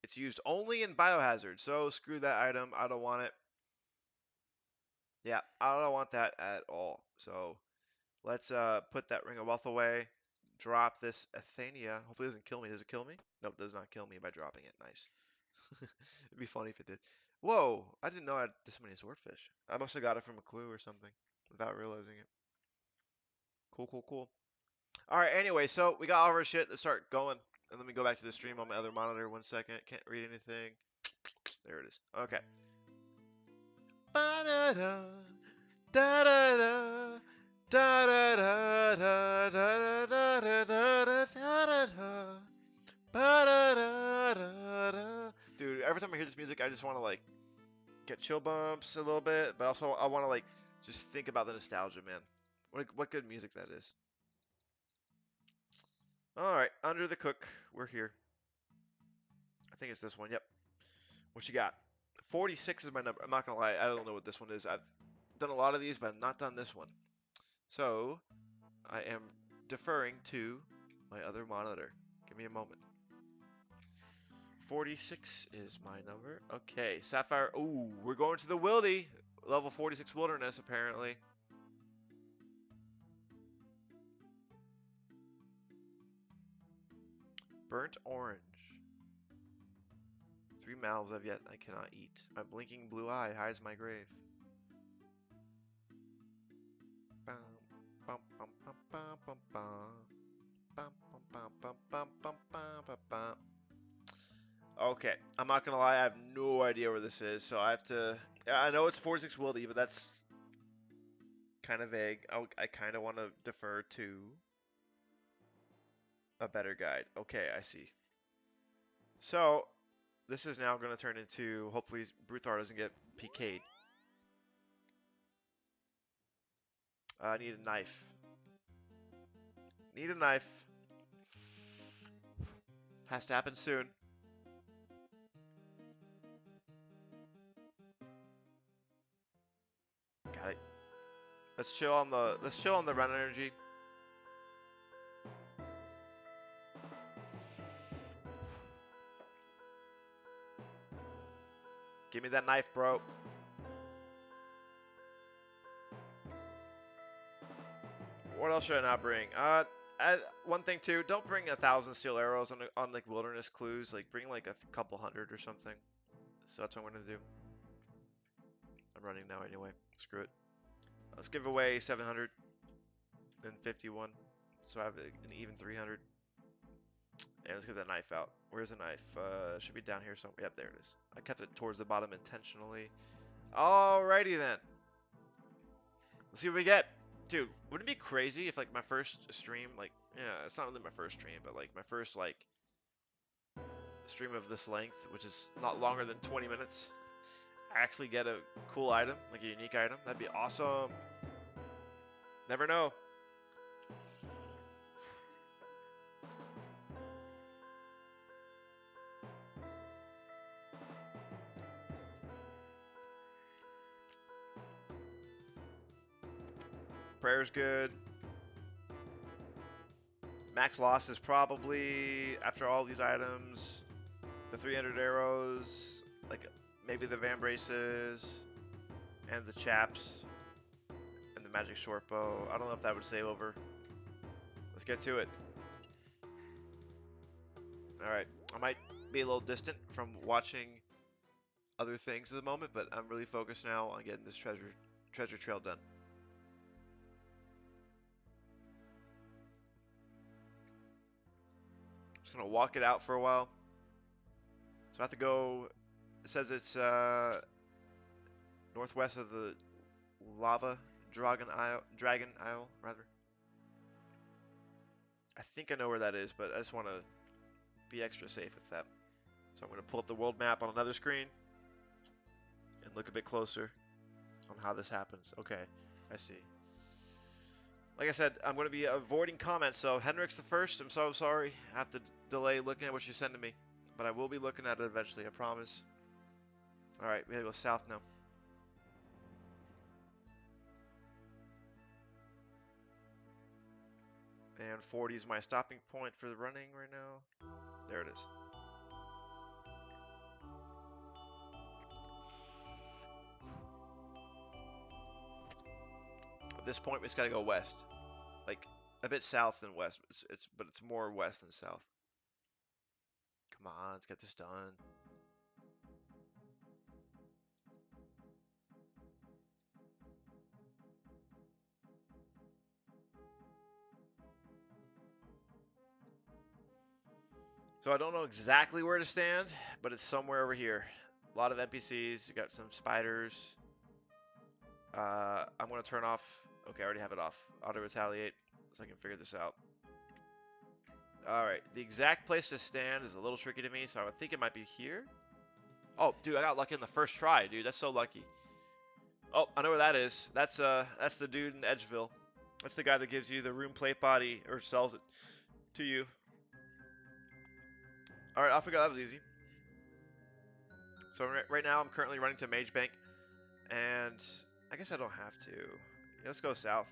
It's used only in Biohazard, so screw that item. I don't want it. Yeah, I don't want that at all. So let's put that Ring of Wealth away. Drop this Athenia. Hopefully it doesn't kill me. Does it kill me? Nope, it does not kill me by dropping it. Nice. It'd be funny if it did. Whoa, I didn't know I had this many swordfish. I must have got it from a clue or something without realizing it. Cool, cool, cool. All right, anyway, so we got all of our shit. Let's start going. And let me go back to the stream on my other monitor 1 second. Can't read anything. There it is. Okay. Ba-da-da, da-da-da, da-da-da, da-da-da, da-da-da, ba-da-da-da-da. Dude, every time I hear this music, I just want to like get chill bumps a little bit, but also I want to like just think about the nostalgia, man. What good music that is. All right, under the cook, we're here. I think it's this one. Yep. What you got? 46 is my number. I'm not gonna lie, I don't know what this one is. I've done a lot of these, but I've not done this one. So I am deferring to my other monitor. Give me a moment. 46 is my number. Okay, Sapphire. Ooh, we're going to the Wildy. Level 46 Wilderness, apparently. Burnt orange. 3 mouths I've yet I cannot eat. My blinking blue eye hides my grave. Bum, bum, bum, bum, bum, bum, bum. Bum, bum, bum, bum, bum, bum, bum, bum, bum. Okay, I'm not gonna lie, I have no idea where this is, so I have to. I know it's 46 Wildy, but that's kind of vague. I kind of want to defer to a better guide. Okay, I see. So this is now going to turn into. Hopefully, Bruthar doesn't get PK'd. I need a knife. Need a knife. Has to happen soon. Got it. Let's chill on the run energy. Give me that knife, bro. What else should I not bring? One thing too, don't bring 1,000 steel arrows on like wilderness clues. Like bring like a couple hundred or something. So that's what I'm gonna do. I'm running now anyway. Screw it. Let's give away 751. So I have an even 300. And let's get that knife out. Where's the knife? Should be down here somewhere. Yep, there it is. I kept it towards the bottom intentionally. Alrighty then. Let's see what we get. Dude, wouldn't it be crazy if like my first stream, like, yeah, it's not really my first stream, but like my first like stream of this length, which is not longer than 20 minutes, I actually get a cool item, like a unique item. That'd be awesome. Never know. Prayer's good. Max loss is probably, after all these items, the 300 arrows, like maybe the van braces, and the chaps, and the magic short bow. I don't know if that would save over. Let's get to it. Alright, I might be a little distant from watching other things at the moment, but I'm really focused now on getting this treasure trail done. Just gonna walk it out for a while. So I have to go. It says it's northwest of the lava Dragon Isle, rather. I think I know where that is, but I just want to be extra safe with that. So I'm going to pull up the world map on another screen and look a bit closer on how this happens. Okay, I see. Like I said, I'm going to be avoiding comments, so Henrik's the first. I'm so sorry. I have to delay looking at what you're sending me, but I will be looking at it eventually, I promise. Alright, we gotta go south now. And 40 is my stopping point for the running right now. There it is. At this point, we just gotta go west. Like, a bit south than west, but it's more west than south. Come on, let's get this done. So I don't know exactly where to stand, but it's somewhere over here. A lot of NPCs, you got some spiders. I'm gonna turn off, okay, I already have it off. Auto retaliate, so I can figure this out. Alright, the exact place to stand is a little tricky to me, so I would think it might be here. Oh, dude, I got lucky in the first try, dude. That's so lucky. Oh, I know where that is. That's the dude in Edgeville. That's the guy that gives you the room plate body, or sells it to you. Alright, I forgot that was easy. So right now I'm currently running to Mage Bank, and I guess I don't have to. Yeah, let's go south.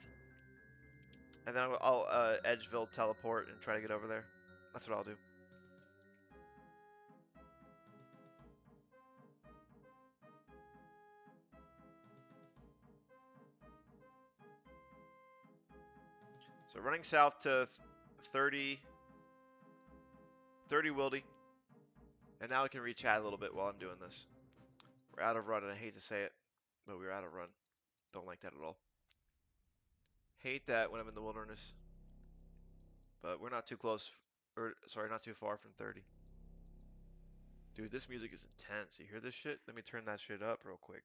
And then I'll Edgeville teleport and try to get over there. That's what I'll do. So running south to 30 Wildy. And now I can re-chat a little bit while I'm doing this. We're out of run, and I hate to say it, but we're out of run. Don't like that at all. Hate that when I'm in the wilderness. But we're not too close, or sorry, not too far from 30. Dude, this music is intense. You hear this shit? Let me turn that shit up real quick.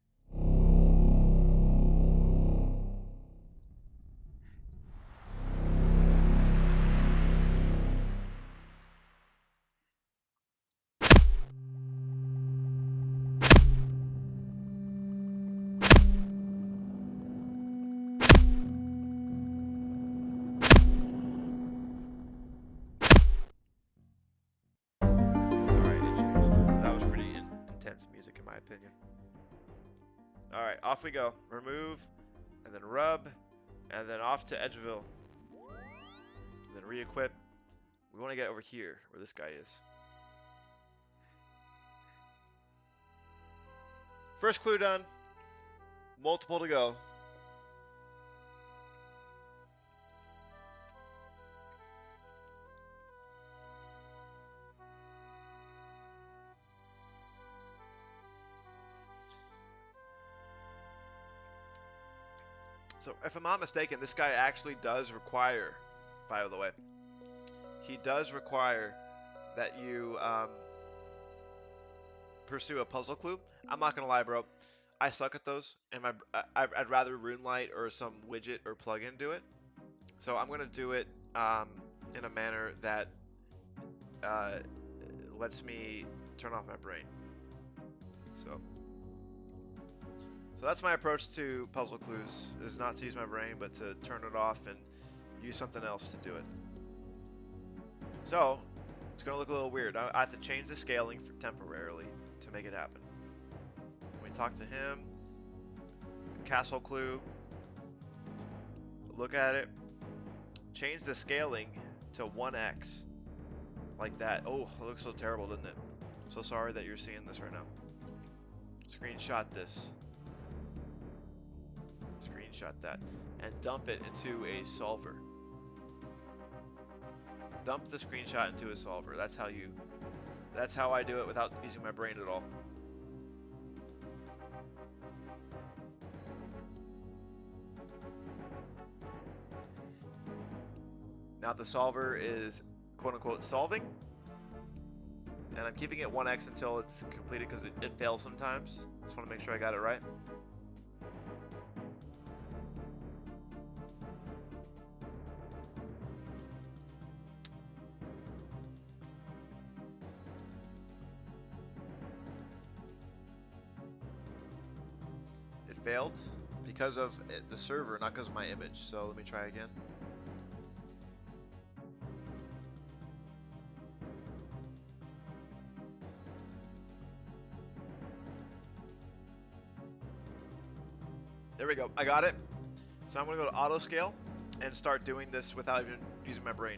Alright, it changed. That was pretty intense music in my opinion. Alright, off we go. Remove, and then rub, and then off to Edgeville. And then re-equip. We want to get over here, where this guy is. First clue done. Multiple to go. So, if I'm not mistaken, this guy actually does require, by the way, he does require that you pursue a puzzle clue. I'm not gonna lie, bro. I suck at those, and I'd rather Runelight or some widget or plugin do it. So I'm gonna do it in a manner that uh, lets me turn off my brain. So that's my approach to puzzle clues: is not to use my brain, but to turn it off and use something else to do it. So it's gonna look a little weird. I have to change the scaling for temporarily to make it happen. We talk to him. Castle clue. Look at it. Change the scaling to 1x. Like that. Oh, it looks so terrible, doesn't it? I'm so sorry that you're seeing this right now. Screenshot this. Screenshot that. And dump it into a solver. dump the screenshot into a solver. That's how I do it without using my brain at all. Now the solver is quote unquote solving, and I'm keeping it 1x until it's completed because it fails sometimes. Just want to make sure I got it right. It failed because of the server, not because of my image. So let me try again. There we go. I got it. So I'm going to go to auto scale and start doing this without even using my brain.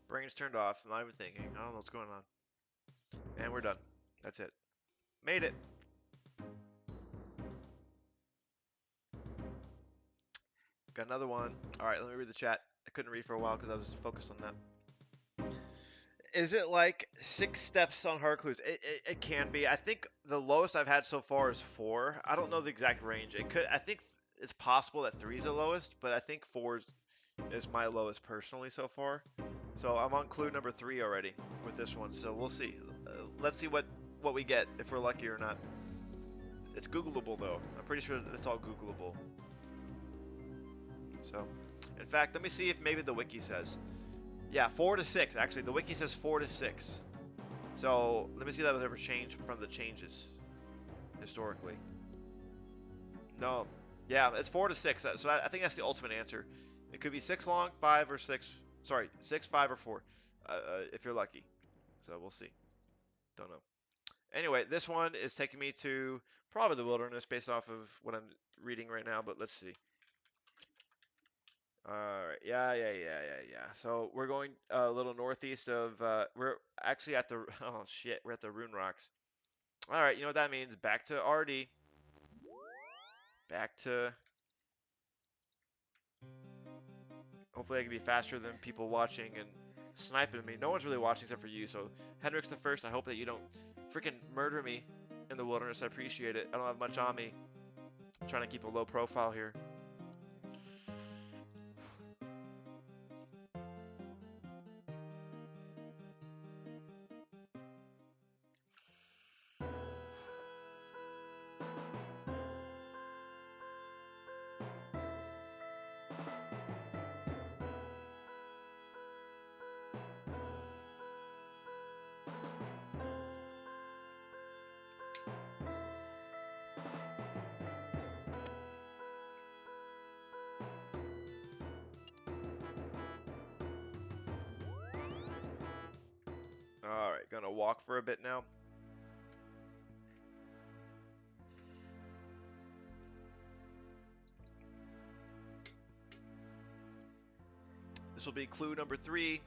Brain's turned off. I'm not even thinking. I don't know what's going on. And we're done. That's it. Made it. Got another one. All right, let me read the chat. I couldn't read for a while because I was focused on that. Is it like 6 steps on hard clues? It can be. I think the lowest I've had so far is 4. I don't know the exact range. It could. I think it's possible that 3 is the lowest, but I think 4 is my lowest personally so far. So I'm on clue number 3 already with this one. So we'll see. Let's see what we get if we're lucky or not. It's Googleable though. I'm pretty sure it's all Googleable. So, in fact, let me see if maybe the wiki says. Yeah, 4 to 6. Actually, the wiki says 4 to 6. So let me see if that was ever changed from the changes historically. No. Yeah, it's 4 to 6. So I think that's the ultimate answer. It could be 6 long, 5 or 6. Sorry, 6, 5 or 4. If you're lucky. So we'll see. Don't know. Anyway, this one is taking me to probably the wilderness based off of what I'm reading right now, but let's see. Alright, yeah. So we're going a little northeast of, we're actually at the, oh shit, we're at the Rune Rocks. Alright, you know what that means? Back to RD. Back to, hopefully I can be faster than people watching and sniping me. No one's really watching except for you, so Hendrix the First, I hope that you don't freaking murder me in the wilderness. I appreciate it. I don't have much on me. I'm trying to keep a low profile here. Alright, gonna walk for a bit now. This will be clue number 3,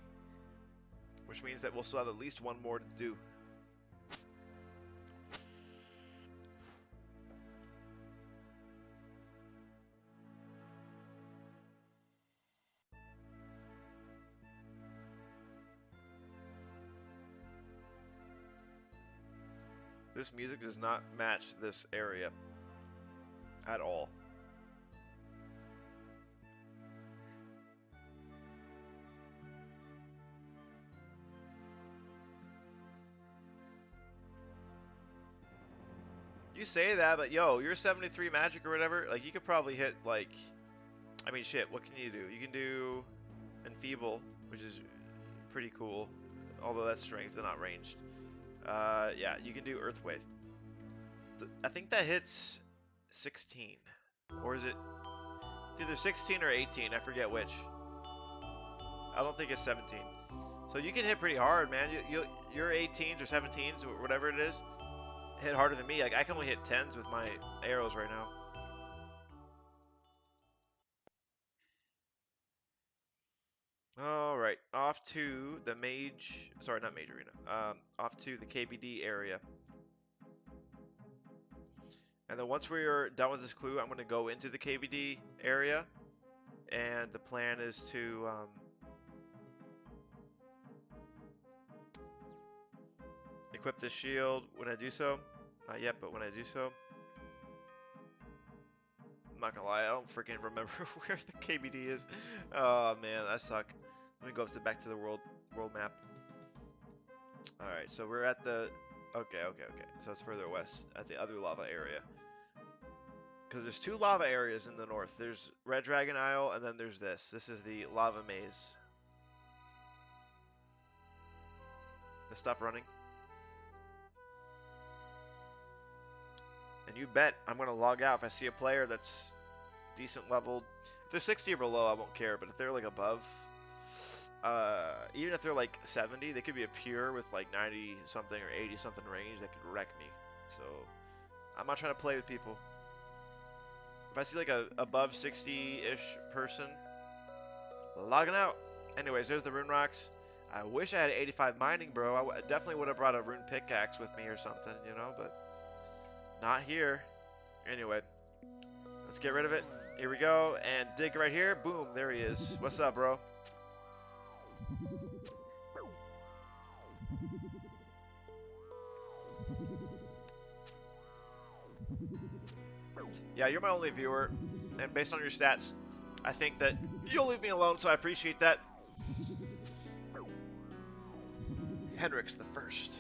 which means that we'll still have at least one more to do. This music does not match this area at all. You say that, but yo, you're 73 magic or whatever. Like, you could probably hit, like, I mean, shit, what can you do? You can do Enfeeble, which is pretty cool. Although that's strength and not ranged. Yeah, you can do Earthwave. I think that hits 16. Or is it? It's either 16 or 18. I forget which. I don't think it's 17. So you can hit pretty hard, man. Your 18s or 17s or whatever it is hit harder than me. Like I can only hit 10s with my arrows right now. All right, off to the mage. Sorry, not mage arena. Off to the KBD area. And then once we are done with this clue, I'm going to go into the KBD area, and the plan is to equip this shield when I do so. Not yet, but when I do so. I'm not gonna lie, I don't freaking remember where the KBD is. Oh man, I suck. Let me go back to the world map. All right, so we're at the. Okay. So it's further west at the other lava area. Because there's two lava areas in the north. There's Red Dragon Isle, and then there's this. This is the lava maze. Let's stop running. And you bet I'm going to log out if I see a player that's decent leveled. If they're 60 or below, I won't care. But if they're like above, even if they're like 70, they could be a pure with like 90 something or 80 something range that could wreck me. So I'm not trying to play with people. If I see like a above 60-ish person, logging out. Anyways, there's the rune rocks. I wish I had 85 mining, bro. I definitely would have brought a rune pickaxe with me or something, you know, but not here. Anyway, let's get rid of it. Here we go, and dig right here. Boom, there he is. What's up, bro? Yeah, you're my only viewer, and based on your stats, I think that you'll leave me alone, so I appreciate that. Henrik's the first.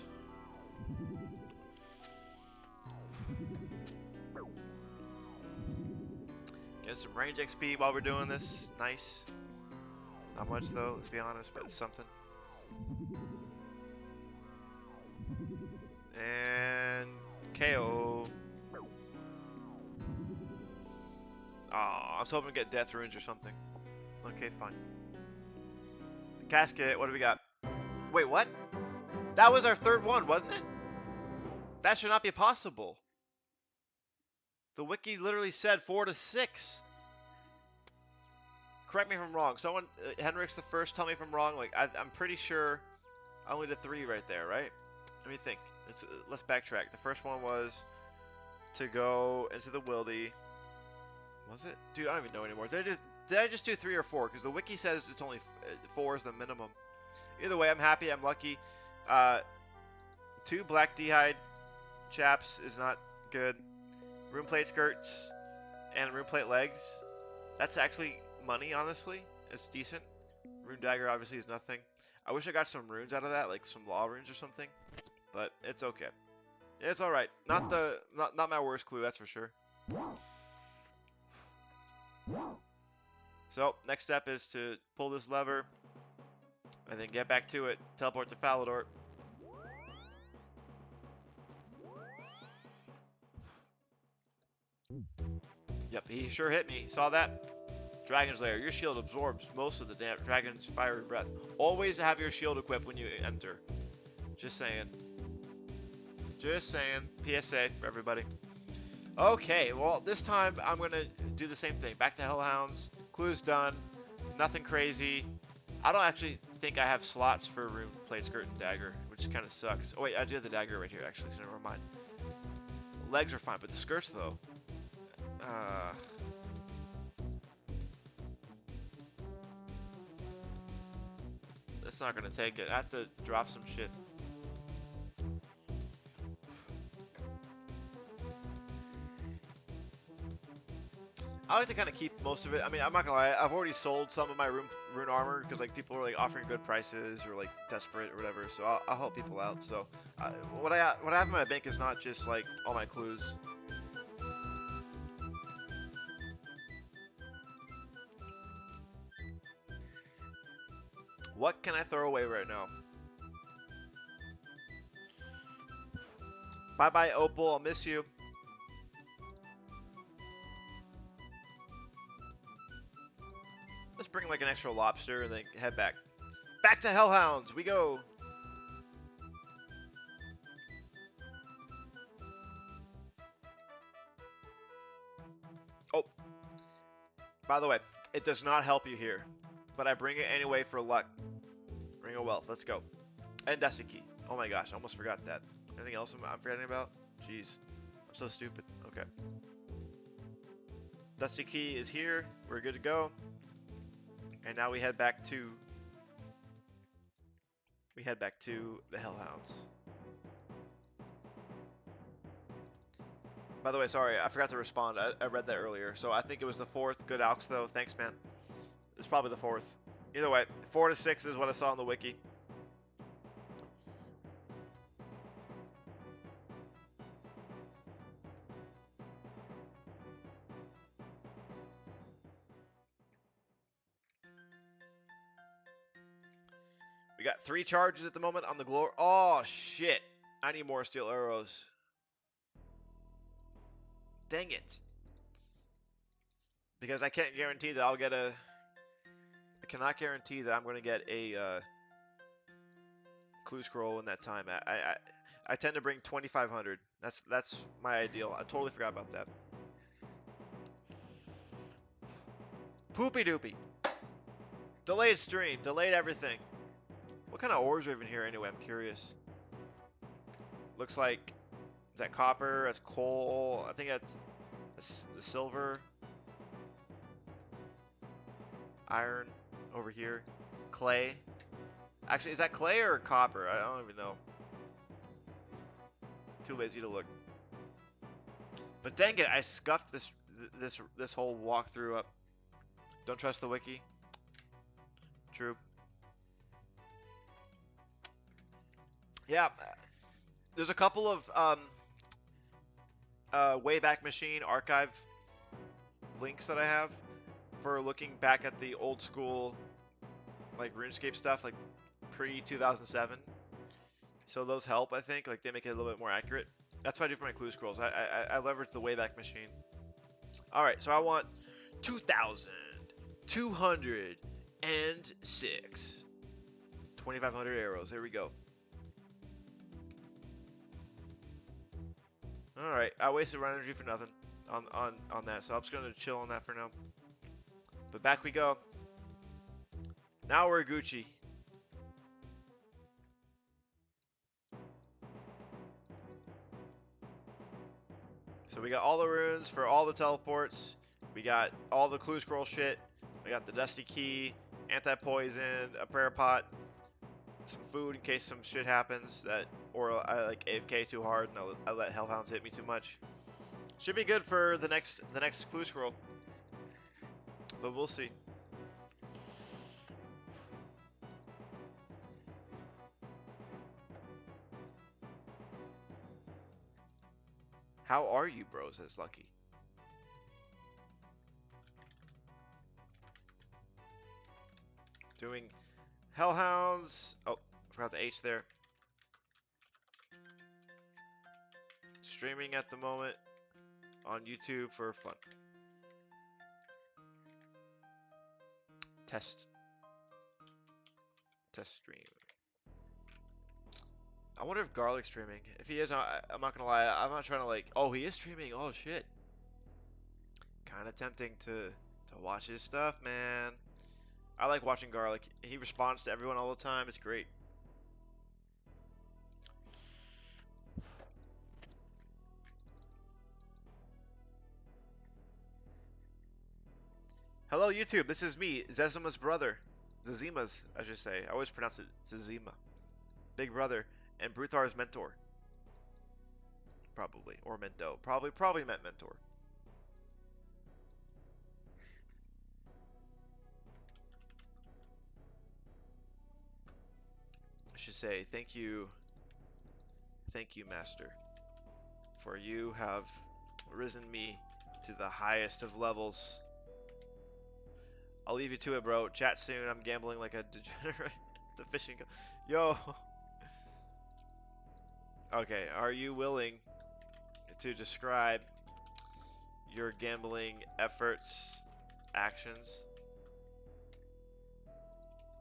Get some range XP while we're doing this. Nice. Not much though, let's be honest, but it's something. And KO. Oh, I was hoping to get death runes or something. Okay, fine. The casket, what do we got? Wait, what? That was our third one, wasn't it? That should not be possible. The wiki literally said 4 to 6. Correct me if I'm wrong. Someone, Henrik's the first. Tell me if I'm wrong. Like I'm pretty sure I only did 3 right there, right? Let me think. Let's backtrack. The first one was to go into the wildy. Was it? Dude, I don't even know anymore. Did I just do 3 or 4? Because the wiki says it's only 4 is the minimum. Either way, I'm happy. I'm lucky. 2 black d'hide chaps is not good. Rune plate skirts and rune plate legs. That's actually money, honestly. It's decent. Rune dagger obviously is nothing. I wish I got some runes out of that, like some law runes or something. But it's okay. It's all right. Not my worst clue, that's for sure. So next step is to pull this lever and then get back to it. Teleport to Falador. Yep, he sure hit me. Saw that? Dragon's Lair. Your shield absorbs most of the dragon's fiery breath. Always have your shield equipped when you enter. Just saying. Just saying. PSA for everybody. Okay, well, this time I'm going to do the same thing. Back to Hellhounds. Clue's done. Nothing crazy. I don't actually think I have slots for rune plate, skirt, and dagger, which kind of sucks. Oh, wait, I do have the dagger right here, actually, so never mind. Legs are fine, but the skirts, though. That's not going to take it. I have to drop some shit. I like to kind of keep most of it. I mean, I'm not gonna lie. I've already sold some of my rune armor because like people are like offering good prices or like desperate or whatever. So I'll help people out. So what I have in my bank is not just like all my clues. What can I throw away right now? Bye bye Opal. I'll miss you. bring like an extra lobster and then head back. Back to Hellhounds, we go. Oh, by the way, it does not help you here, but I bring it anyway for luck. Ring of Wealth, let's go. And Dusty Key. Oh my gosh, I almost forgot that. Anything else I'm forgetting about? Jeez, I'm so stupid. Okay. Dusty Key is here. We're good to go. And now we head back to the Hellhounds. By the way, sorry, I forgot to respond. I read that earlier. So I think it was the 4th. Good Alks though. Thanks, man. It's probably the 4th. Either way, 4 to 6 is what I saw on the wiki. We got 3 charges at the moment on the glory. Oh shit! I need more steel arrows. Dang it! Because I can't guarantee that I'll get a. I cannot guarantee that I'm going to get a clue scroll in that time. I tend to bring 2,500. That's my ideal. I totally forgot about that. Poopy doopy. Delayed stream. Delayed everything. What kind of ores are even here anyway? I'm curious. Looks like, is that copper? That's coal. I think that's the silver. Iron over here. Clay. Actually, is that clay or copper? I don't even know. Too lazy to look. But dang it, I scuffed this whole walkthrough up. Don't trust the wiki. True. Yeah, there's a couple of Wayback Machine archive links that I have for looking back at the old school like RuneScape stuff, like pre-2007. So those help, I think. Like they make it a little bit more accurate. That's what I do for my clue scrolls. I leverage the Wayback Machine. All right, so I want 2,206. 2,500 arrows. There we go. All right, I wasted run energy for nothing on that, so I'm just gonna chill on that for now. But back we go. Now we're Gucci. So we got all the runes for all the teleports. We got all the clue scroll shit. We got the Dusty Key, anti-poison, a prayer pot, some food in case some shit happens that, or I like AFK too hard and I let Hellhounds hit me too much. Should be good for the next clue scroll, but we'll see. How are you, bro? Says Lucky. Doing Hellhounds. Oh, forgot the H there. Streaming at the moment on YouTube for fun. Test stream. I wonder if Garlic's streaming. If he is, I'm not gonna lie. I'm not trying to like. Oh, he is streaming. Oh shit. Kind of tempting to watch his stuff, man. I like watching Garlic. He responds to everyone all the time. It's great. Hello, YouTube. This is me, Zezima's brother. Zezima's, I should say. I always pronounce it Zezima. Big brother and Bruthar's mentor. Probably. Or Mento. Probably meant mentor. I should say thank you, master, for you have risen me to the highest of levels. I'll leave you to it, bro. Chat soon. I'm gambling like a degenerate. The fishing yo. Okay, are you willing to describe your gambling efforts, actions?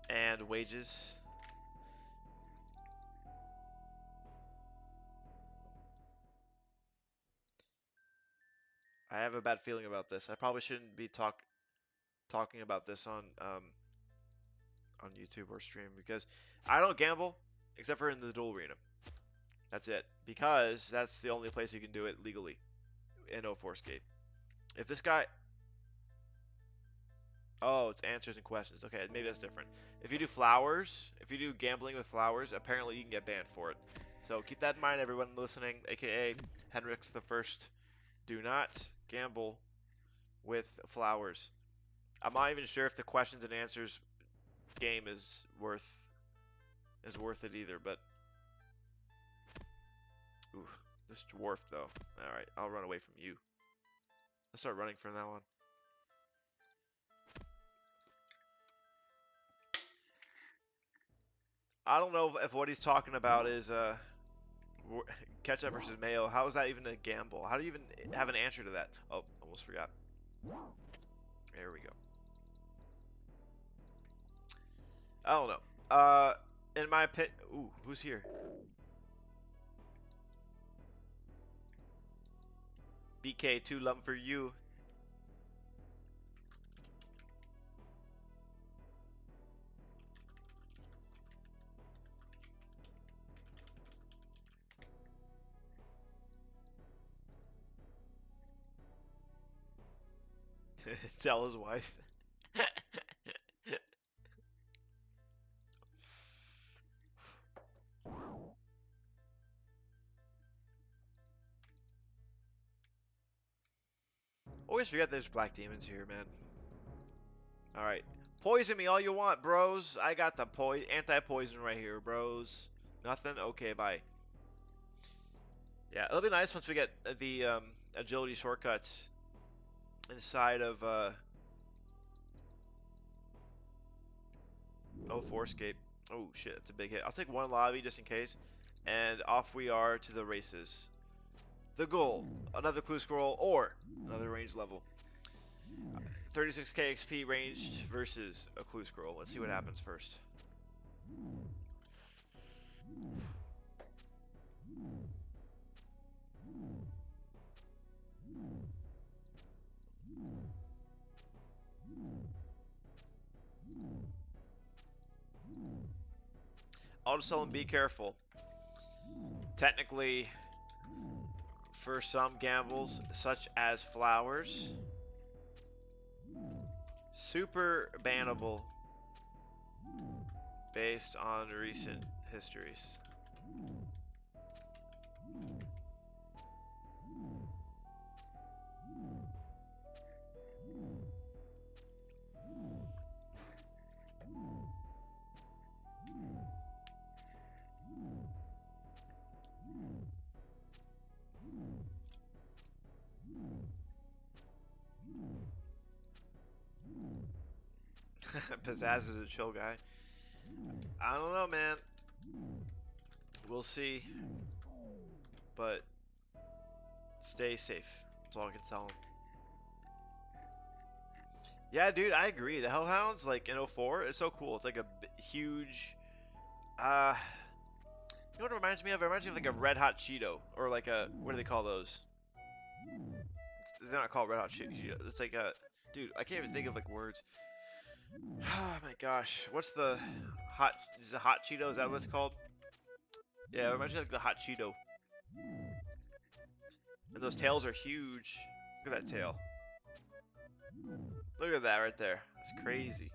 And wages. I have a bad feeling about this. I probably shouldn't be talking about this on YouTube or stream because I don't gamble except for in the duel arena. That's it. Because that's the only place you can do it legally in 04 skate. If this guy Oh, it's answers and questions. Okay, maybe that's different. If you do flowers, if you do gambling with flowers, apparently you can get banned for it. So keep that in mind, everyone listening, aka Henrix the First. Do not gamble with flowers. I'm not even sure if the questions and answers game is worth it either, but ooh, this dwarf though. All right, I'll run away from you. Let's start running from that one. I don't know if what he's talking about is ketchup versus mayo. How is that even a gamble? How do you even have an answer to that? Oh, almost forgot. There we go. I don't know. In my pit. Ooh, who's here? BK, too lump for you. Tell his wife. Always forget there's black demons here, man. All right, poison me all you want, bros. I got the anti-poison right here, bros. Nothing. Okay, bye. Yeah, it'll be nice once we get the agility shortcuts inside of 04 escape. Oh shit, that's a big hit. I'll take one lobby just in case. And off we are to the races. The goal, another clue scroll or another range level. 36k XP ranged versus a clue scroll. Let's see what happens first. I'll just tell him be careful. Technically, for some gambles, such as flowers, super bannable based on recent histories. Pizzazz is a chill guy. I don't know, man. We'll see. But stay safe. That's all I can tell him. Yeah, dude, I agree. The Hellhounds, like in 04, it's so cool. It's like a huge. You know what it reminds me of? It reminds me of like a Red Hot Cheeto, or like a what do they call those? They're not called Red Hot Cheetos. It's like a dude. I can't even think of like words. Oh my gosh, what's the hot? Is it hot Cheeto? Is that what it's called? Yeah, it reminds me of like the hot Cheeto. And those tails are huge. Look at that tail. Look at that right there. That's crazy.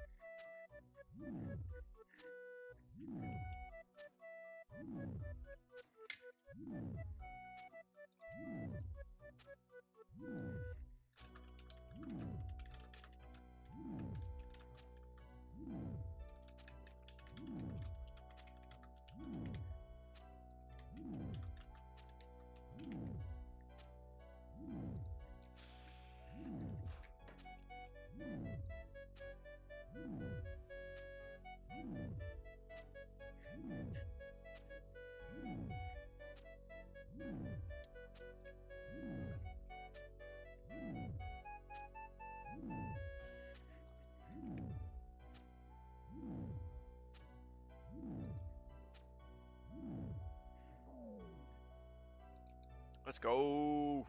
Let's go.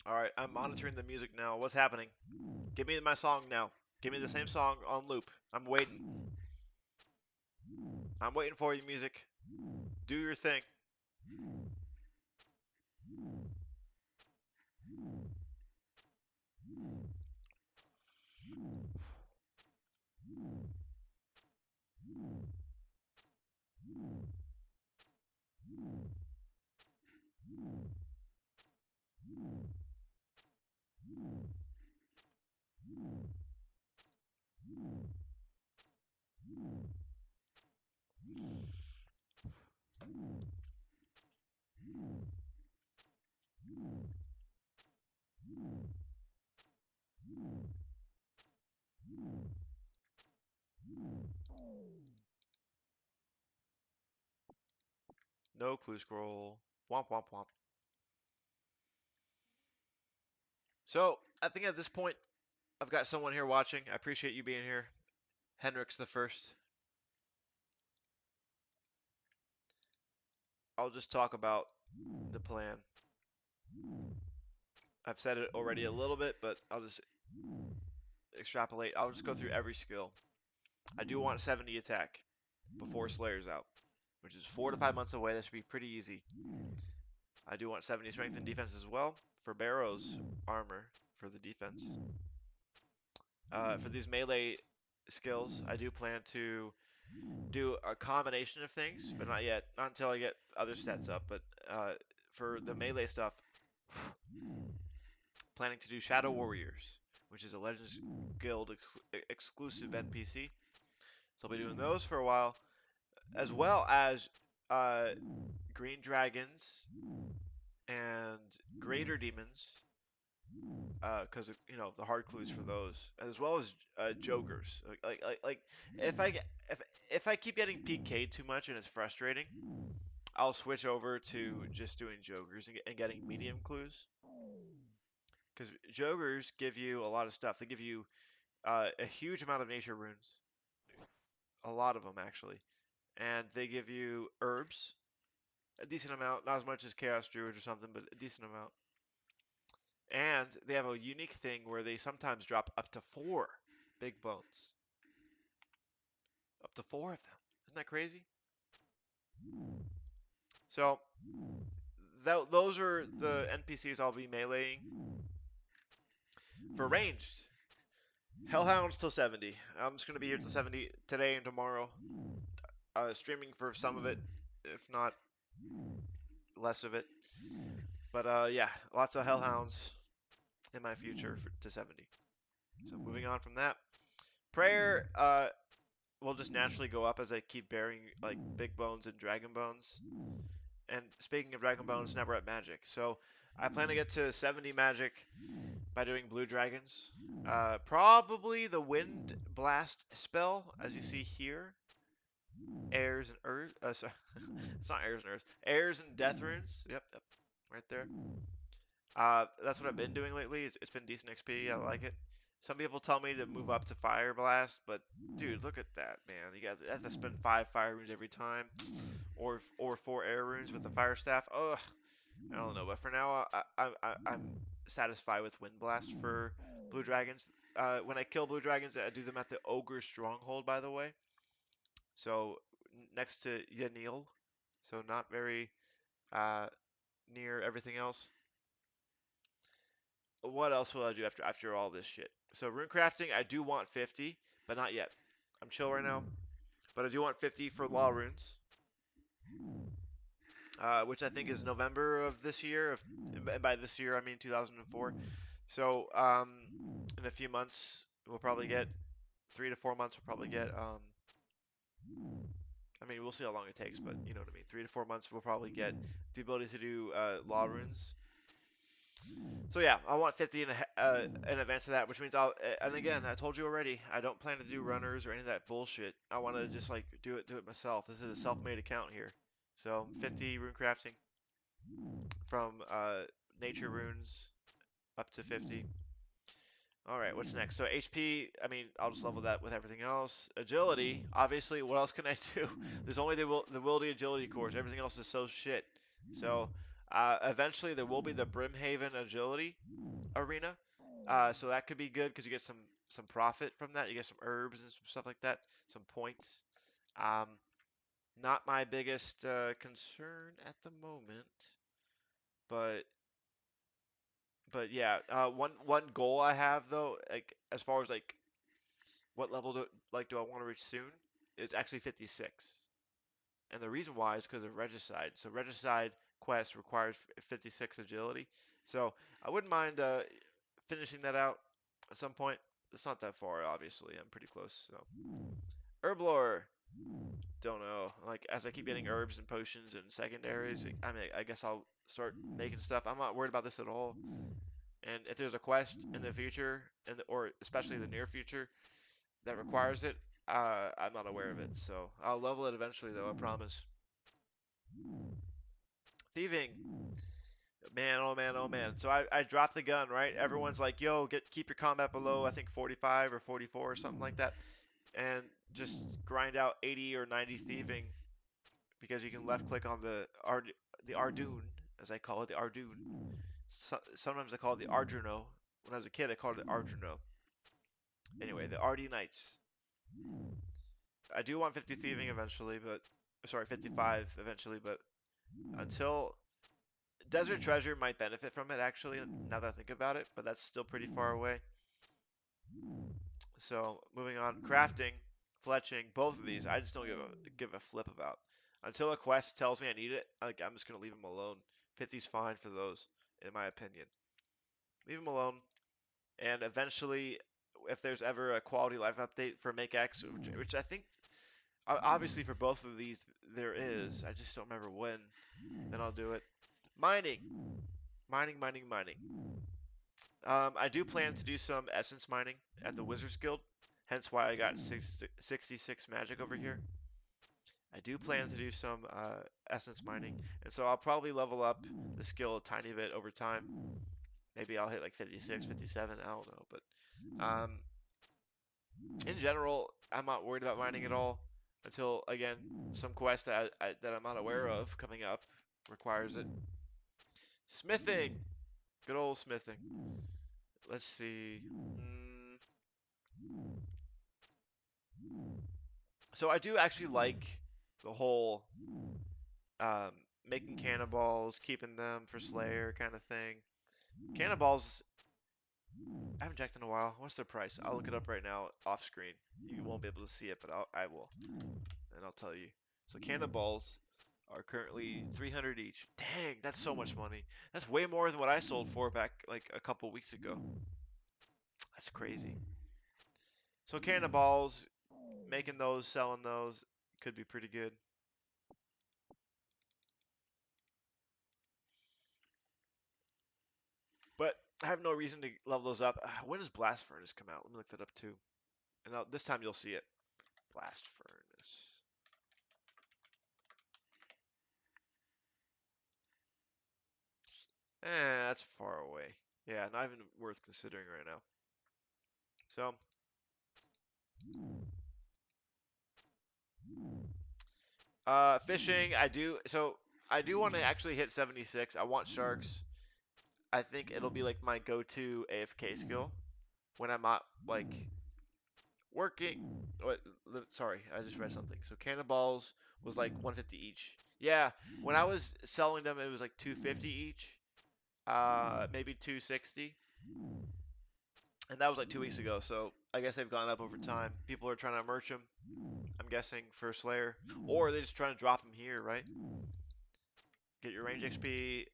All right, I'm monitoring the music now. What's happening? Give me my song now. Give me the same song on loop. I'm waiting. I'm waiting for you, music. Do your thing. No clue scroll. Womp womp womp. So I think at this point I've got someone here watching. I appreciate you being here. Henrik's the first. I'll just talk about the plan. I've said it already a little bit, but I'll just extrapolate. I'll just go through every skill. I do want 70 attack before Slayer's out, which is 4 to 5 months away. That should be pretty easy. I do want 70 strength and defense as well for Barrow's armor for the defense. For these melee skills, I do plan to do a combination of things, but not yet. Not until I get other stats up. But for the melee stuff, planning to do Shadow Warriors, which is a Legends Guild exclusive NPC. So I'll be doing those for a while, as well as uh, Green Dragons and Greater Demons, because the hard clues for those, as well as Jokers. Like if I keep getting PK'd too much and it's frustrating, I'll switch over to just doing Jokers and getting medium clues. Because Jokers give you a lot of stuff. They give you a huge amount of nature runes, a lot of them actually, and they give you herbs, a decent amount, not as much as Chaos Druid or something, but a decent amount. And they have a unique thing where they sometimes drop up to 4 big bones, up to 4 of them. Isn't that crazy? So those are the NPCs I'll be meleeing. For ranged, Hellhounds till 70. I'm just gonna be here till 70 today and tomorrow. Streaming for some of it, if not less of it. But yeah, lots of Hellhounds in my future to 70. So moving on from that, prayer will just naturally go up as I keep bearing like big bones and dragon bones. And speaking of dragon bones, now we're at magic. So I plan to get to 70 magic by doing blue dragons. Probably the wind blast spell, as you see here. Airs and earth. Sorry, it's not airs and earth. Airs and death runes. Yep, right there. That's what I've been doing lately. It's been decent XP. I like it. Some people tell me to move up to Fire Blast, but dude, look at that, man. You have to spend 5 fire runes every time, or 4 air runes with the fire staff. Ugh, I don't know. But for now, I'm satisfied with Wind Blast for blue dragons. When I kill blue dragons, I do them at the Ogre Stronghold, by the way. So next to Yanil, so not very uh, near everything else. What else will I do after all this shit? So rune crafting, I do want 50, but not yet. I'm chill right now, but I do want 50 for law runes, which I think is November of this year. And by this year, I mean 2004. So in a few months, we'll probably get 3 to 4 months. We'll probably get I mean, we'll see how long it takes, but you know what I mean. 3 to 4 months, we'll probably get the ability to do law runes. So yeah, I want 50 in advance of that, which means And again, I told you already, I don't plan to do runners or any of that bullshit. I want to just like do it myself. This is a self-made account here. So 50 rune crafting from nature runes up to 50. All right, what's next? So HP, I mean, I'll just level that with everything else. Agility, obviously, what else can I do? There's only the agility course. Everything else is so shit. So eventually there will be the Brimhaven agility arena. So that could be good because you get some profit from that. You get some herbs and some stuff like that, some points. Um, Not my biggest concern at the moment, but yeah. One goal I have though, like as far as like what level do I want to reach soon? It's actually 56. And the reason why is because of Regicide. So Regicide quest requires 56 agility. So I wouldn't mind finishing that out at some point. It's not that far, obviously. I'm pretty close. So Herblore, don't know. Like as I keep getting herbs and potions and secondaries, I mean, I guess I'll start making stuff. I'm not worried about this at all. And if there's a quest in the future, or especially the near future, that requires it, I'm not aware of it. So I'll level it eventually, though. I promise. Thieving. Man, oh man, oh man. So I dropped the gun, right? Everyone's like, yo, keep your combat below, I think 45 or 44 or something like that. And just grind out 80 or 90 thieving because you can left click on the Ardoon, as I call it, the Ardoon. Sometimes I call it the Arjuno. When I was a kid, I called it Arjuno. Anyway, the RD Knights. I do want 50 thieving eventually, but sorry, 55 eventually, but until Desert Treasure might benefit from it actually, now that I think about it, but that's still pretty far away. So moving on, crafting, fletching, both of these, I just don't give a flip about. Until a quest tells me I need it, like I'm just gonna leave them alone. 50's fine for those, in my opinion. Leave them alone, and eventually, if there's ever a quality life update for Make X, which I think obviously for both of these there is, I just don't remember when, then I'll do it. Mining, mining. I do plan to do some essence mining at the Wizards Guild, hence why I got 66 magic over here. I do plan to do some essence mining, and so I'll probably level up the skill a tiny bit over time. Maybe I'll hit like 56, 57, I don't know. But in general, I'm not worried about mining at all until, again, some quest that I'm not aware of coming up requires it. Smithing! Good old smithing. Let's see. So I do actually like the whole um, making cannonballs, keeping them for Slayer kind of thing. Cannonballs, I haven't checked in a while. What's their price? I'll look it up right now off screen. You won't be able to see it, but I will, and I'll tell you. So cannonballs are currently 300 each. Dang, that's so much money. That's way more than what I sold for back like a couple weeks ago. That's crazy. So cannonballs, making those, selling those could be pretty good. But I have no reason to level those up. When does Blast Furnace come out? Let me look that up too. And this time you'll see it. Blast Furnace. That's far away. Yeah, not even worth considering right now. So, fishing, I do want to actually hit 76. I want sharks. I think it'll be like my go-to AFK skill when I'm not like working. What? Sorry, I just read something. So cannonballs was like 150 each. Yeah, when I was selling them, it was like 250 each. Maybe 260, and that was like 2 weeks ago. So I guess they've gone up over time. People are trying to merch them. I'm guessing for Slayer, or they're just trying to drop them here, right? Get your range XP,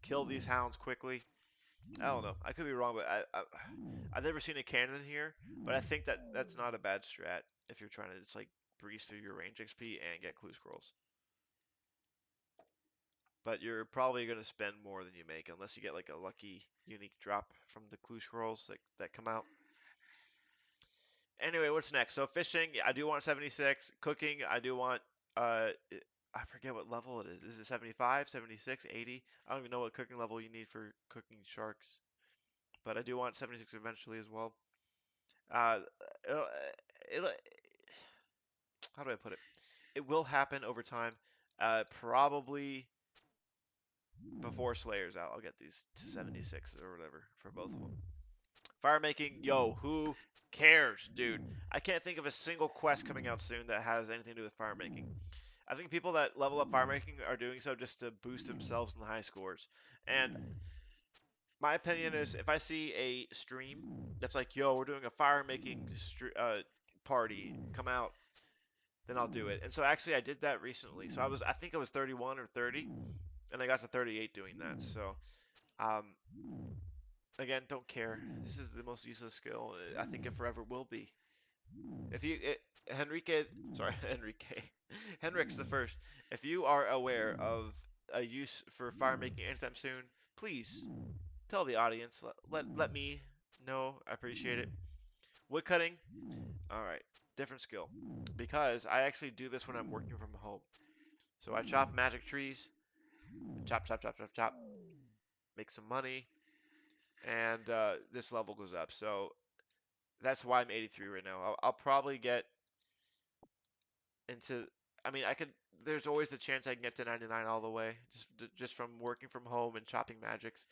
kill these hounds quickly. I don't know. I could be wrong, but I've never seen a cannon here, but I think that that's not a bad strat if you're trying to just like breeze through your range XP and get clue scrolls. But you're probably going to spend more than you make unless you get like a lucky unique drop from the clue scrolls that come out. Anyway, what's next? So fishing, I do want 76. Cooking, I do want I forget what level it is. Is it 75, 76, 80? I don't even know what cooking level you need for cooking sharks, but I do want 76 eventually as well. Uh, it'll, it'll, how do I put it? It will happen over time. Probably before Slayer's out, I'll get these to 76 or whatever for both of them. Fire making, yo, who cares, dude? I can't think of a single quest coming out soon that has anything to do with fire making. I think people that level up fire making are doing so just to boost themselves in the high scores. And my opinion is if I see a stream that's like, yo, we're doing a fire making party, come out, then I'll do it. And so actually I did that recently. So I think I was 31 or 30 and I got to 38 doing that. So um again, don't care. This is the most useless skill. I think it forever will be. If you sorry, Henrique, Henrik's the first. If you are aware of a use for fire making anytime soon, please tell the audience. Let me know. I appreciate it. Wood cutting. All right, different skill. Because I actually do this when I'm working from home. So I chop magic trees, chop, chop, chop, chop, chop, make some money, and this level goes up. So that's why I'm 83 right now. I'll probably get into. I mean, I could. There's always the chance I can get to 99 all the way, just from working from home and chopping magics.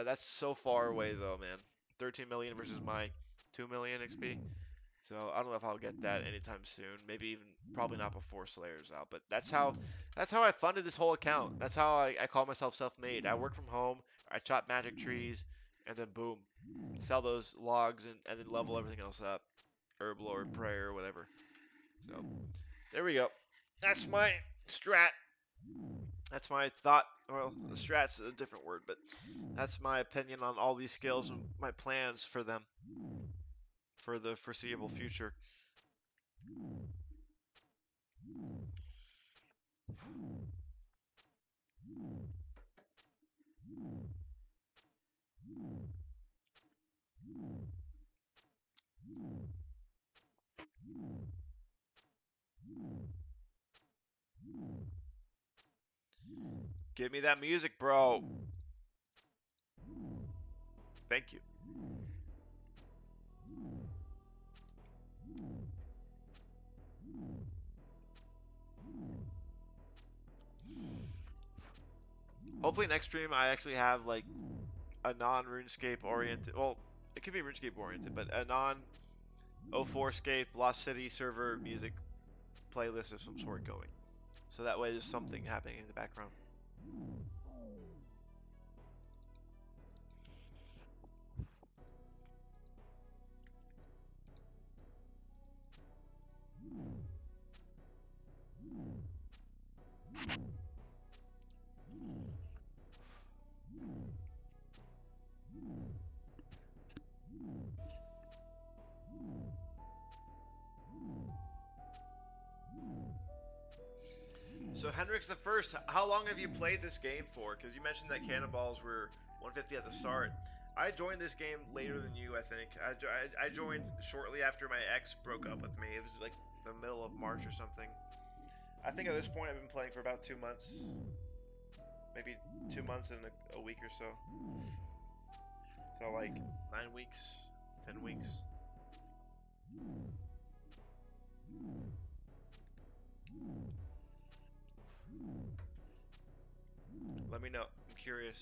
That's so far away though, man. 13 million versus my 2 million XP. So I don't know if I'll get that anytime soon. Maybe even probably not before Slayer's out. But that's how I funded this whole account. That's how I call myself self-made. I work from home. I chop magic trees, and then boom, sell those logs and then level everything else up. Herb Lord, Prayer, whatever. So there we go. That's my strat. That's my thought. Well, strat's a different word, but that's my opinion on all these skills and my plans for them for the foreseeable future. Give me that music, bro. Thank you. Hopefully next stream I actually have like a non-RuneScape oriented. Well, it could be RuneScape oriented, but a non 04scape LostCity server music playlist of some sort going. So that way there's something happening in the background. So Hendrix the First, how long have you played this game for? Because you mentioned that cannonballs were 150 at the start. I joined this game later than you, I think. I joined shortly after my ex broke up with me. It was like the middle of March or something. I think at this point I've been playing for about 2 months, maybe 2 months and a week or so. So like 9 weeks, 10 weeks. Let me know. I'm curious.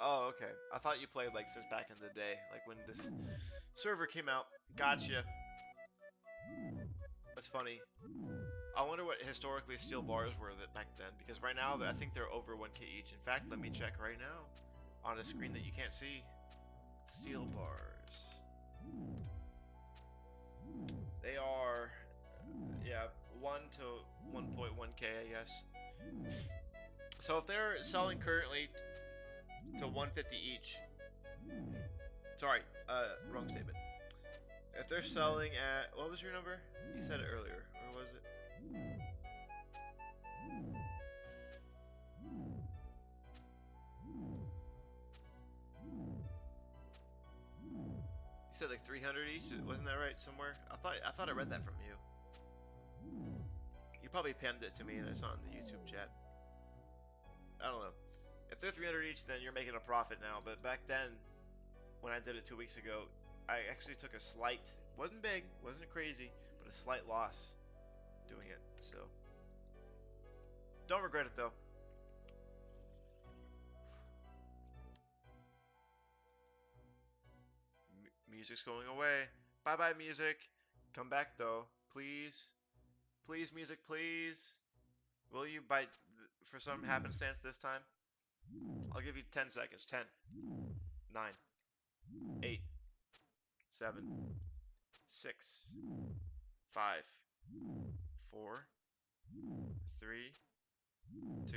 Oh, okay. I thought you played like since back in the day, like when this server came out. Gotcha. That's funny. I wonder what historically steel bars were that back then, because right now I think they're over 1K each. In fact, let me check right now on a screen that you can't see. Steel bars. They are, yeah, 1 to 1.1K, I guess. So if they're selling currently to 150 each, sorry, wrong statement. If they're selling at, what was your number? You said it earlier, or was it? You said like 300 each, wasn't that right somewhere? I thought I read that from you. You probably pinned it to me and it's not in the YouTube chat. I don't know. If they're 300 each, then you're making a profit now. But back then, when I did it 2 weeks ago, I actually took a slight, wasn't big, wasn't crazy, but a slight loss doing it. So don't regret it though. Music's going away. Bye bye music. Come back though, please. Please music, please. Will you bite for some happenstance this time? I'll give you 10 seconds. 10, 9, 8, 7, 6, 5, 4, 3, 2.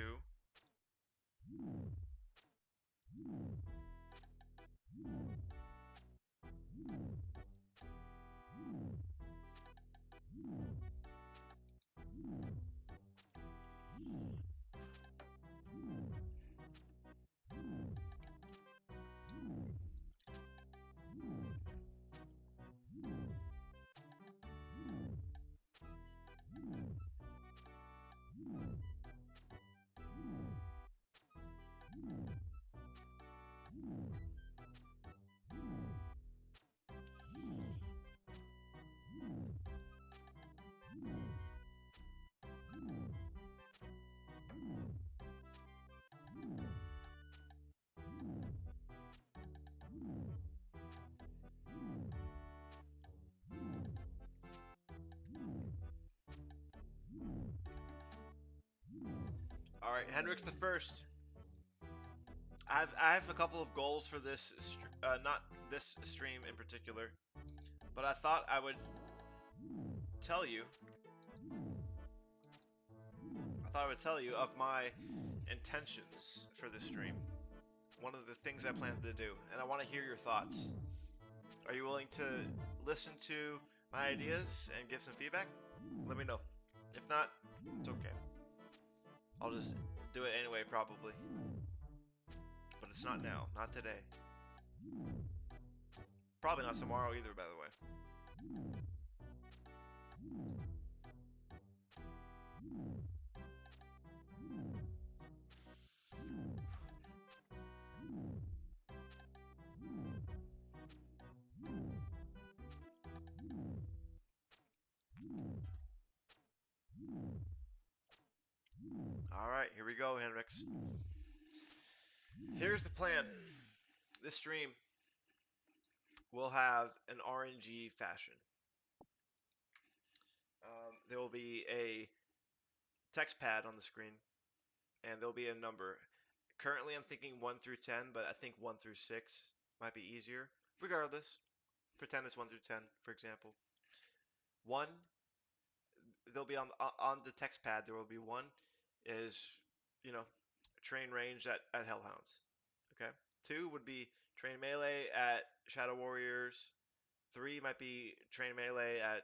All right, Hendrix the first. I have a couple of goals for this, not this stream in particular, but I thought I would tell you. I thought I would tell you of my intentions for this stream. One of the things I plan to do, and I want to hear your thoughts. Are you willing to listen to my ideas and give some feedback? Let me know. If not, it's okay. I'll just do it anyway, probably. But it's not now, not today. Probably not tomorrow either, by the way. Alright, here we go, Henrix. Here's the plan. This stream will have an RNG fashion. There will be a text pad on the screen, and there'll be a number. Currently, I'm thinking 1 through 10, but I think 1 through 6 might be easier. Regardless, pretend it's 1 through 10, for example. 1, there'll be on the text pad, there will be 1 is, you know, train range at Hellhounds. Okay? 2 would be train melee at Shadow Warriors. 3 might be train melee at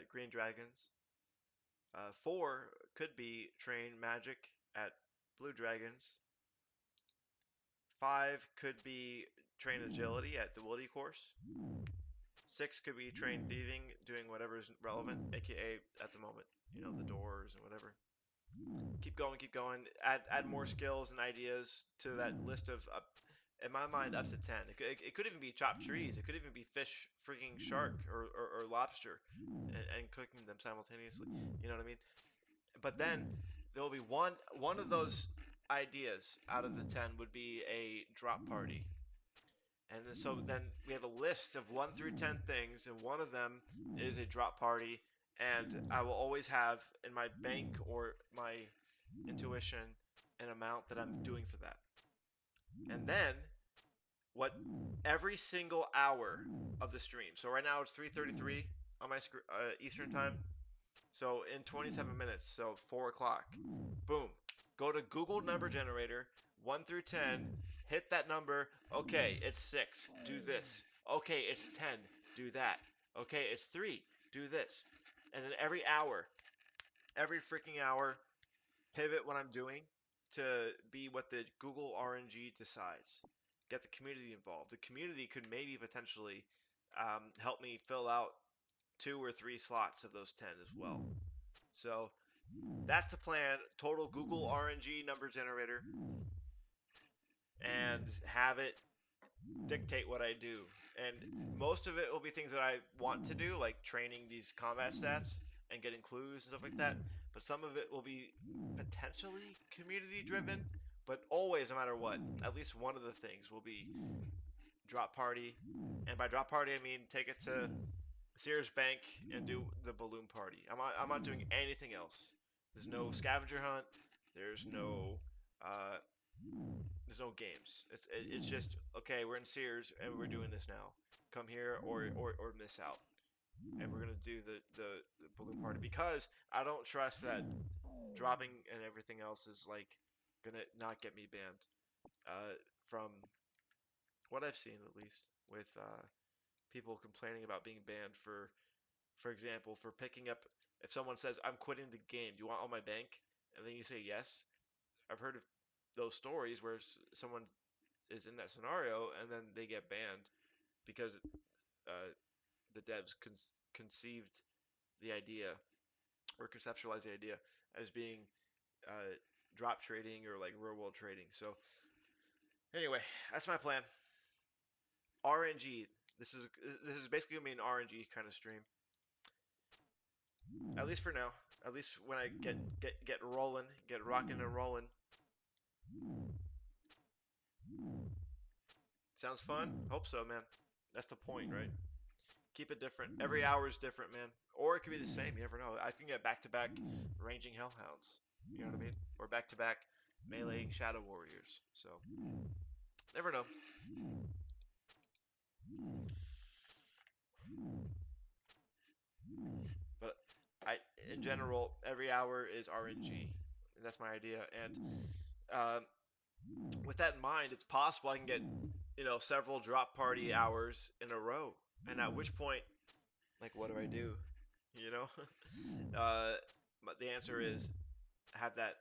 Green Dragons. 4 could be train magic at Blue Dragons. 5 could be train agility at the Woody course. 6 could be train thieving, doing whatever is relevant, aka at the moment, the doors and whatever. Keep going, keep going. Add more skills and ideas to that list of, in my mind, up to 10. It could even be chopped trees. It could even be fish, freaking shark, or lobster, and cooking them simultaneously. You know what I mean? But then there will be one of those ideas out of the 10 would be a drop party. And so then we have a list of 1 through 10 things, and one of them is a drop party. And I will always have in my bank or my intuition an amount that I'm doing for that. And then what every single hour of the stream. So right now it's 3:33 on my Eastern time. So in 27 minutes, so 4 o'clock, boom, go to Google number generator, 1 through 10, hit that number. Okay, it's 6, do this. Okay, it's 10, do that. Okay, it's 3, do this. And then every freaking hour, pivot what I'm doing to be what the Google RNG decides. Get the community involved. The community could maybe potentially help me fill out 2 or 3 slots of those 10 as well. So that's the plan. Total Google RNG number generator and have it dictate what I do. And most of it will be things that I want to do, like training these combat stats and getting clues and stuff like that. But some of it will be potentially community driven, but always, no matter what, at least one of the things will be drop party. And by drop party, I mean take it to Sears Bank and do the balloon party. I'm not doing anything else. There's no scavenger hunt. There's no uh, there's no games. It's just okay. We're in Sears and we're doing this now. Come here or miss out. And we're gonna do the balloon party because I don't trust that dropping and everything else is like gonna not get me banned. From what I've seen at least with people complaining about being banned for example, for picking up, if someone says, I'm quitting the game, do you want all my bank? And then you say yes. I've heard of those stories where someone is in that scenario and then they get banned because uh, the devs conceived the idea or conceptualized the idea as being uh, drop trading or like real world trading. So, anyway, that's my plan. RNG. This is basically gonna be an RNG kind of stream. At least for now. At least when I get rolling, get rocking and rolling. Sounds fun? Hope so, man. That's the point, right? Keep it different. Every hour is different, man. Or it could be the same. You never know. I can get back-to-back ranging Hellhounds. You know what I mean? Or back-to-back meleeing Shadow Warriors. So, never know. But in general, every hour is RNG. And that's my idea. And um, with that in mind, it's possible I can get, several drop party hours in a row. And at which point, like, what do I do? You know? But the answer is have that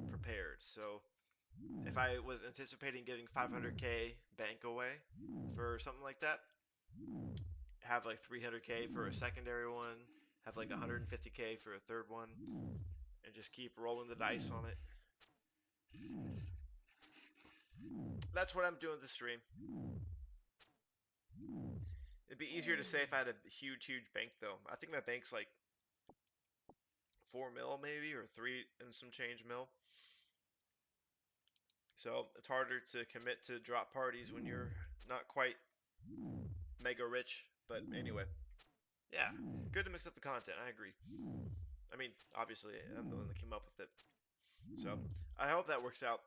prepared. So if I was anticipating giving 500K bank away for something like that, have like 300K for a secondary one, have like 150K for a third one, and just keep rolling the dice on it. That's what I'm doing this stream. It'd be easier to say if I had a huge, huge bank though. I think my bank's like 4 mil maybe, or 3 and some change mil. So it's harder to commit to drop parties when you're not quite mega rich. But anyway, yeah, good to mix up the content. I agree. I mean, obviously, I'm the one that came up with it. So I hope that works out.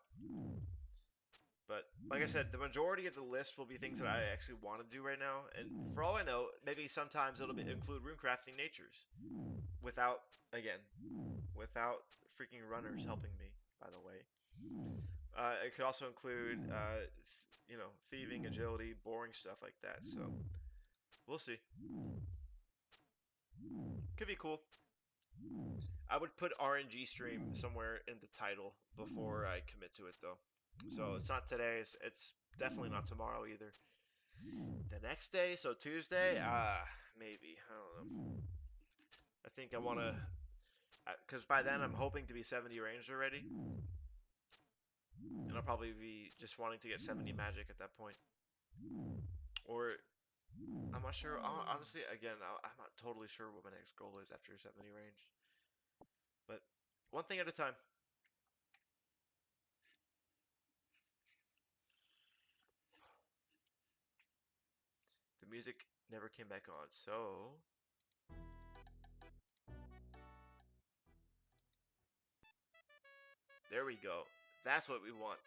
But like I said, the majority of the list will be things that I actually want to do right now. And for all I know, maybe sometimes it'll include runecrafting natures without, again, without freaking runners helping me, by the way. It could also include, thieving, agility, boring stuff like that. So we'll see. Could be cool. I would put RNG stream somewhere in the title before I commit to it, though. So it's not today. It's definitely not tomorrow either. The next day, so Tuesday, maybe. I don't know. I think I want to, because by then I'm hoping to be 70 ranged already, and I'll probably be just wanting to get 70 magic at that point. Or I'm not sure. Honestly, again, I'm not totally sure what my next goal is after 70 range. But one thing at a time. The music never came back on, so there we go. That's what we want.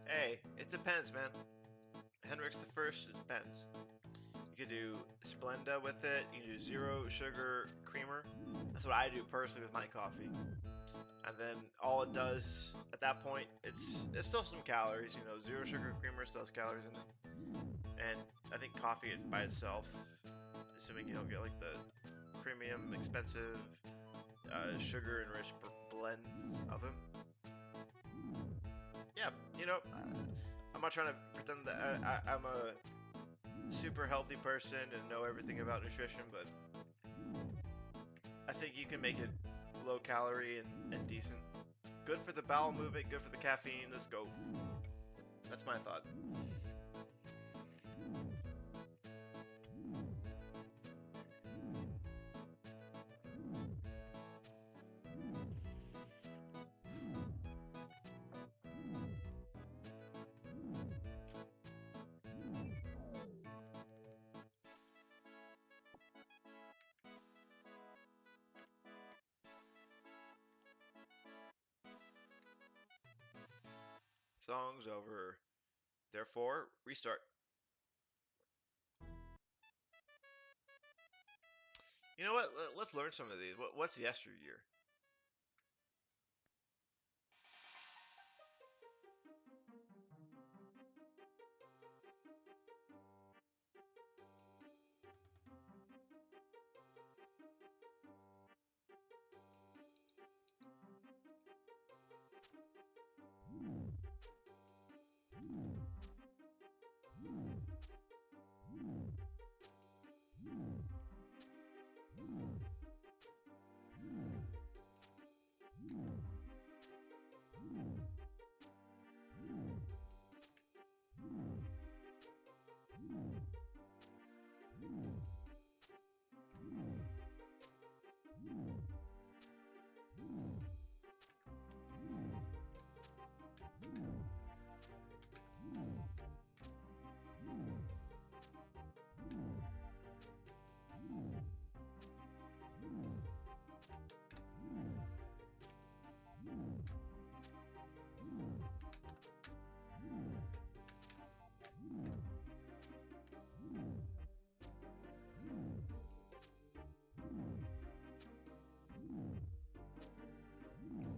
Hey, it depends, man. Henrik's the first, it depends. You could do Splenda with it. You can do zero sugar creamer. That's what I do personally with my coffee. And then all it does at that point, it's still some calories. You know, zero sugar creamer still has calories in it. And I think coffee by itself, assuming you don't get like the premium, expensive, sugar enriched blends of them. Yeah, you know, I'm not trying to pretend that I'm a super healthy person and know everything about nutrition, but I think you can make it low calorie and decent. Good for the bowel movement, good for the caffeine. Let's go. That's my thought. Song's over. Therefore, restart. You know what? Let's learn some of these. What's yesteryear?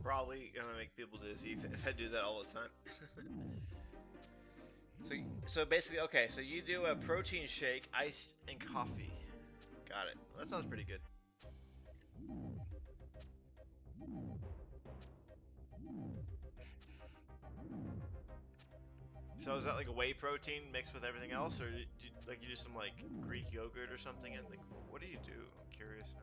Probably gonna make people dizzy if I do that all the time. So basically, okay. So you do a protein shake, ice, and coffee. Got it. Well, that sounds pretty good. So is that like a whey protein mixed with everything else, or like you do some like Greek yogurt or something? And like, what do you do? I'm curious now.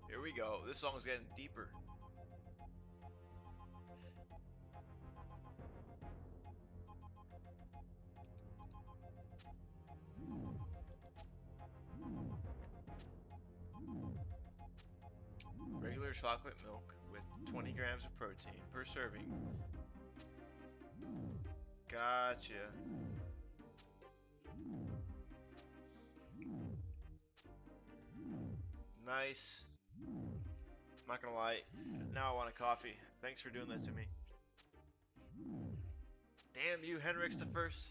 Here we go. This song's getting deeper. Regular regular chocolate milk with 20 grams of protein per serving. Gotcha. Nice. Not gonna lie. Now I want a coffee. Thanks for doing that to me. Damn you, Henrik's the first.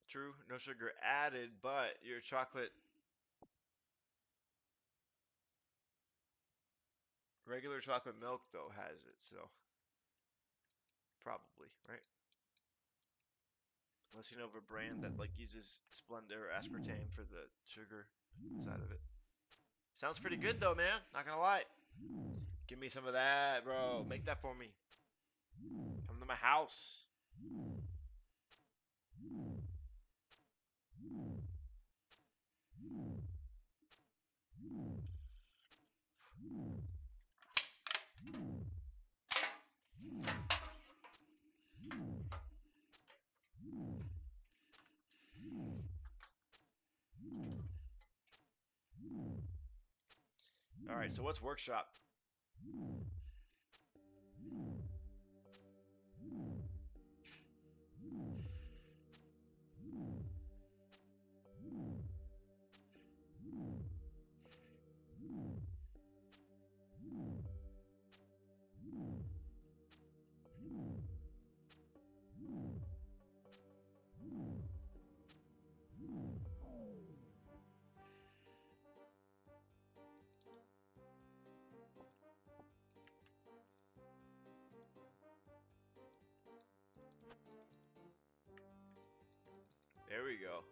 True, no sugar added, but your chocolate, regular chocolate milk though has it, so probably, right? Unless you know of a brand that like uses Splenda or aspartame for the sugar side of it. Sounds pretty good though, man. Not gonna lie. Give me some of that, bro. Make that for me. Come to my house. All right, so what's workshop? There we go.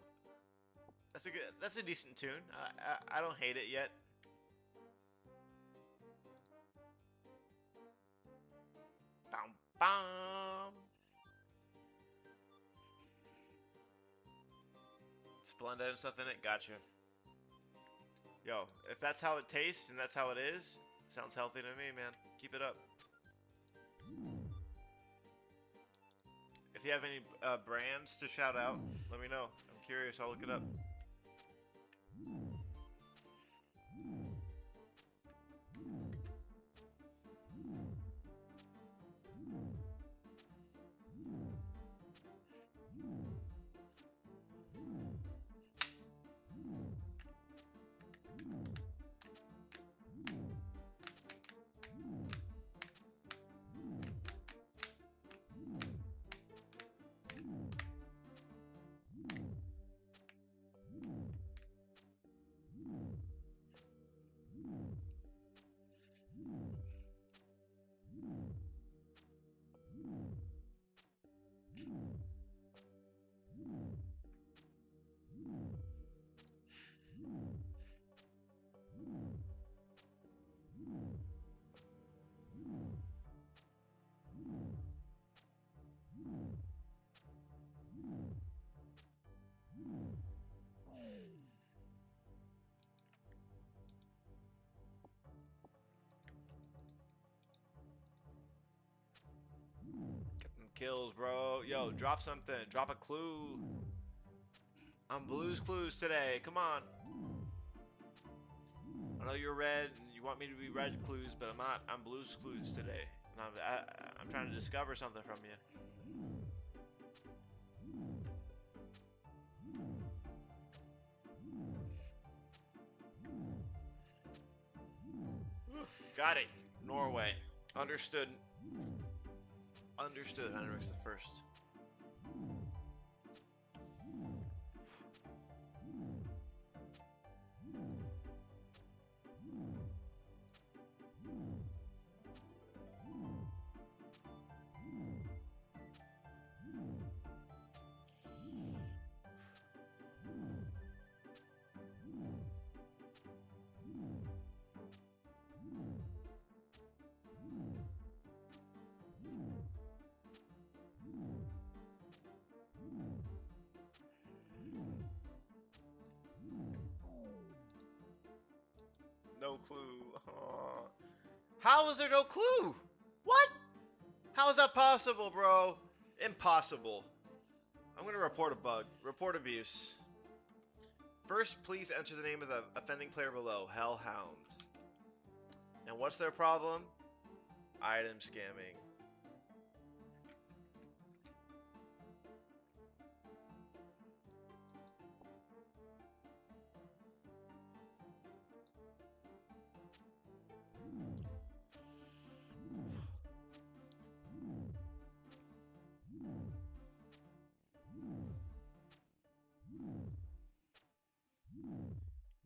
That's a decent tune. I don't hate it yet. Bam, bam. Splenda and stuff in it. Gotcha. Yo, if that's how it tastes and that's how it is, sounds healthy to me, man. Keep it up. If you have any brands to shout out, let me know. I'm curious. I'll look it up. Get them kills, bro. Yo, drop something. Drop a clue. I'm Blues Clues today. Come on. I know you're red and you want me to be red clues, but I'm not. I'm Blues Clues today. And I'm trying to discover something from you. Got it. Norway. Understood. Understood. Henrik's the first. clue. Aw. How is there no clue? What? How is that possible, bro? Impossible. I'm gonna report a bug. Report abuse. First, please enter the name of the offending player below. Hellhounds. And what's their problem? Item scamming.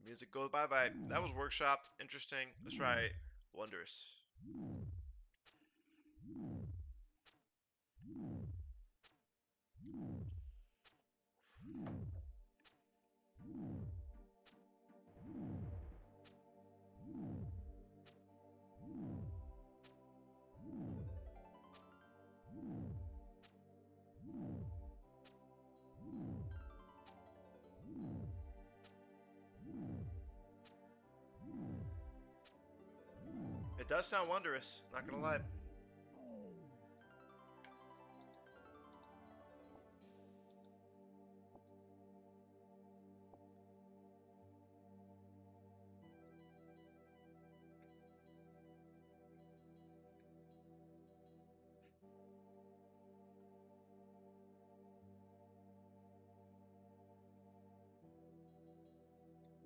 Music goes bye-bye. That was workshop. Interesting. Let's try wondrous. It does sound wondrous, not gonna lie.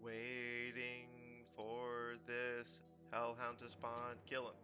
Waiting for this hellhound to spawn. Kill him.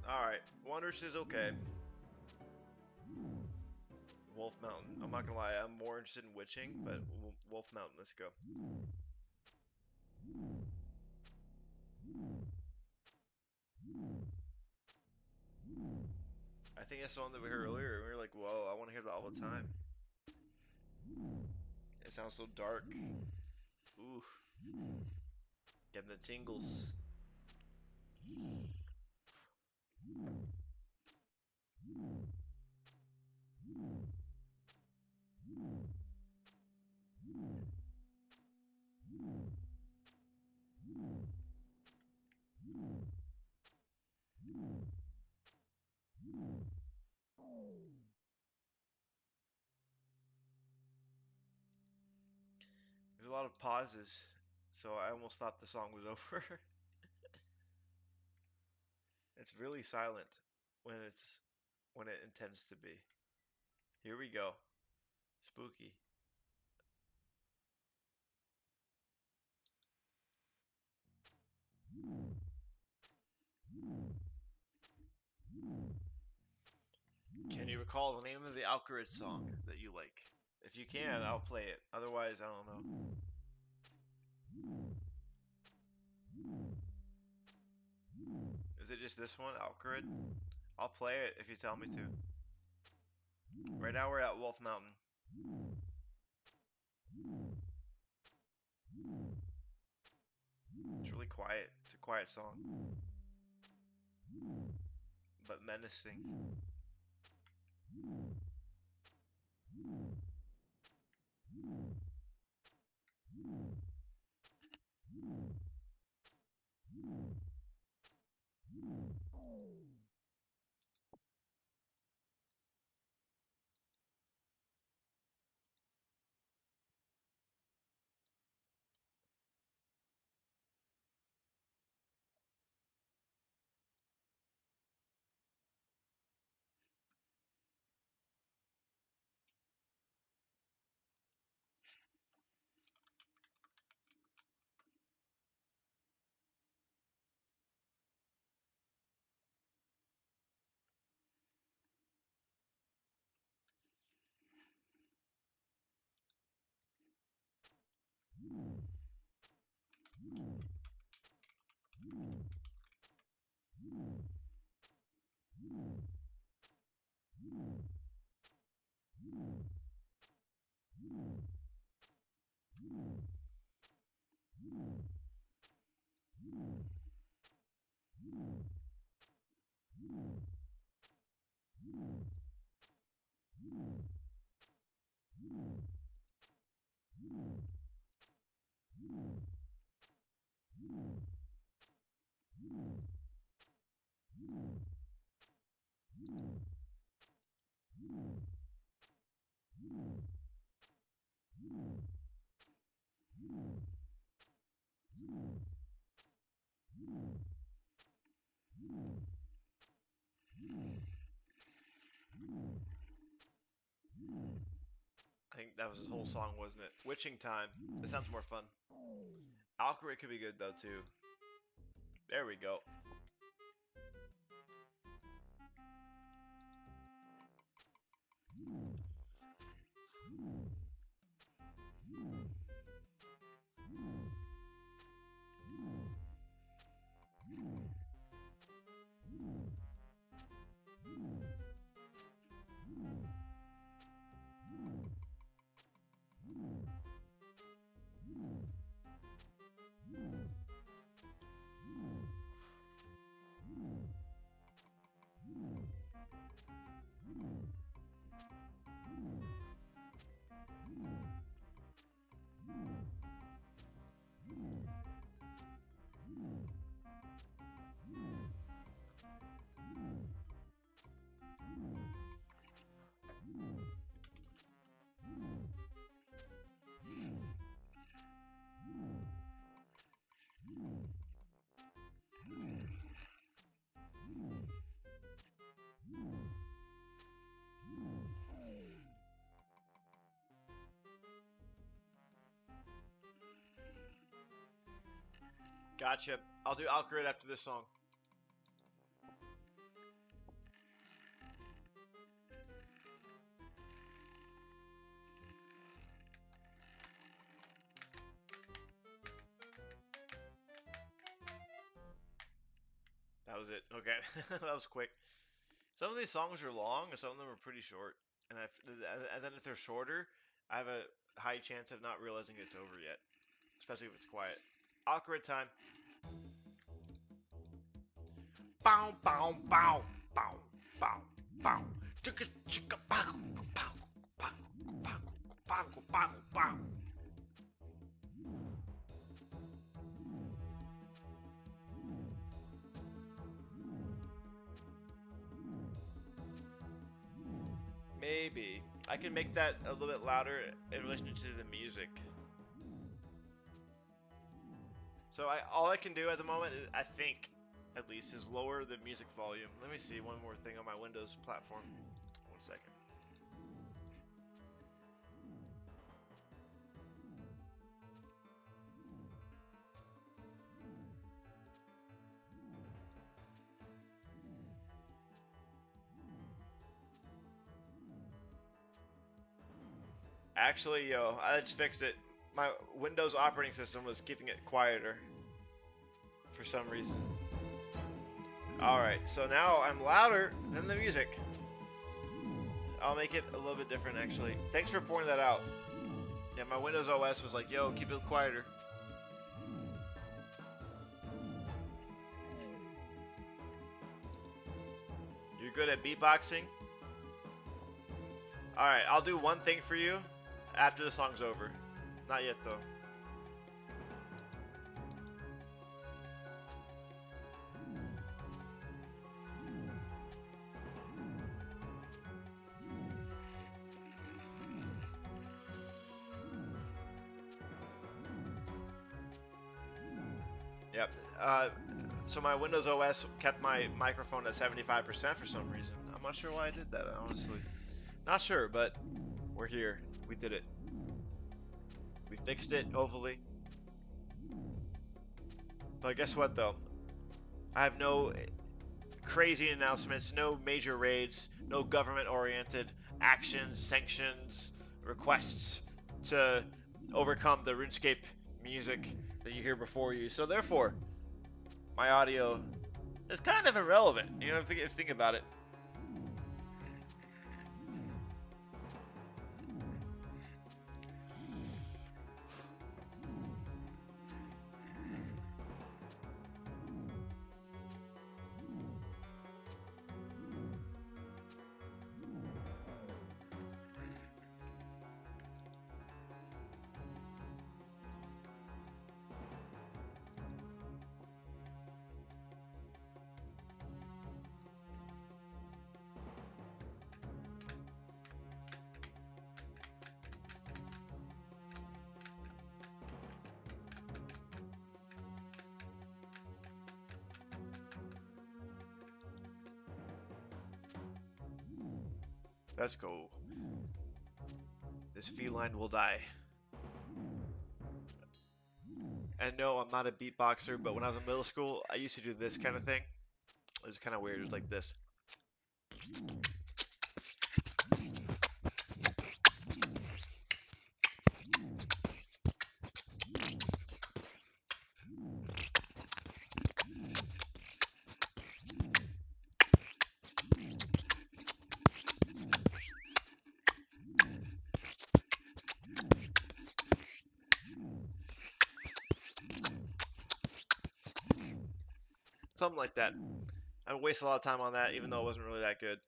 Alright, wondrous is okay. Wolf Mountain. I'm not gonna lie, I'm more interested in witching, but Wolf Mountain, let's go. I think that's the one that we heard earlier, and we were like, whoa, I want to hear that all the time. It sounds so dark. Ooh. Getting the tingles. There's a lot of pauses, so I almost thought the song was over. It's really silent when it intends to be. Here we go. Spooky. Can you recall the name of the Alcarid song that you like? If you can, I'll play it. Otherwise, I don't know. Is it just this one, Alcarid? I'll play it if you tell me to. Right now we're at Wolf Mountain. quiet. It's a quiet song, but menacing. I think that was his whole song, wasn't it? Witching Time. That sounds more fun. Alchemy could be good though too. There we go. Gotcha. I'll do Alchemy after this song. That was it. Okay, that was quick. Some of these songs are long, and some of them are pretty short. And then if they're shorter, I have a high chance of not realizing it's over yet, especially if it's quiet. Awkward time. Bow, bow, bow, bow, bow, bow. Chicka, chicka, bow, bow, bow, bow, bow, bow, bow. Maybe. I can make that a little bit louder in relation to the music. So all I can do at the moment, I think, at least, is lower the music volume. Let me see one more thing on my Windows platform. 1 second. Actually, yo, I just fixed it. My Windows operating system was keeping it quieter for some reason. Alright, so now I'm louder than the music. I'll make it a little bit different, actually. Thanks for pointing that out. Yeah, my Windows OS was like, yo, keep it quieter. good at beatboxing. Alright, I'll do one thing for you after the song's over. Not yet, though. Yep. So my Windows OS kept my microphone at 75% for some reason. I'm not sure why I did that, honestly. Not sure, but we're here. We did it. We fixed it, hopefully. But guess what, though? I have no crazy announcements, no major raids, no government-oriented actions, sanctions, requests to overcome the RuneScape music that you hear before you. So therefore, my audio is kind of irrelevant, you know, if you think about it. Let's go. This feline will die. And no, I'm not a beatboxer, but when I was in middle school, I used to do this kind of thing. It was kind of weird. It was like this. Something like that. I would waste a lot of time on that, even though it wasn't really that good.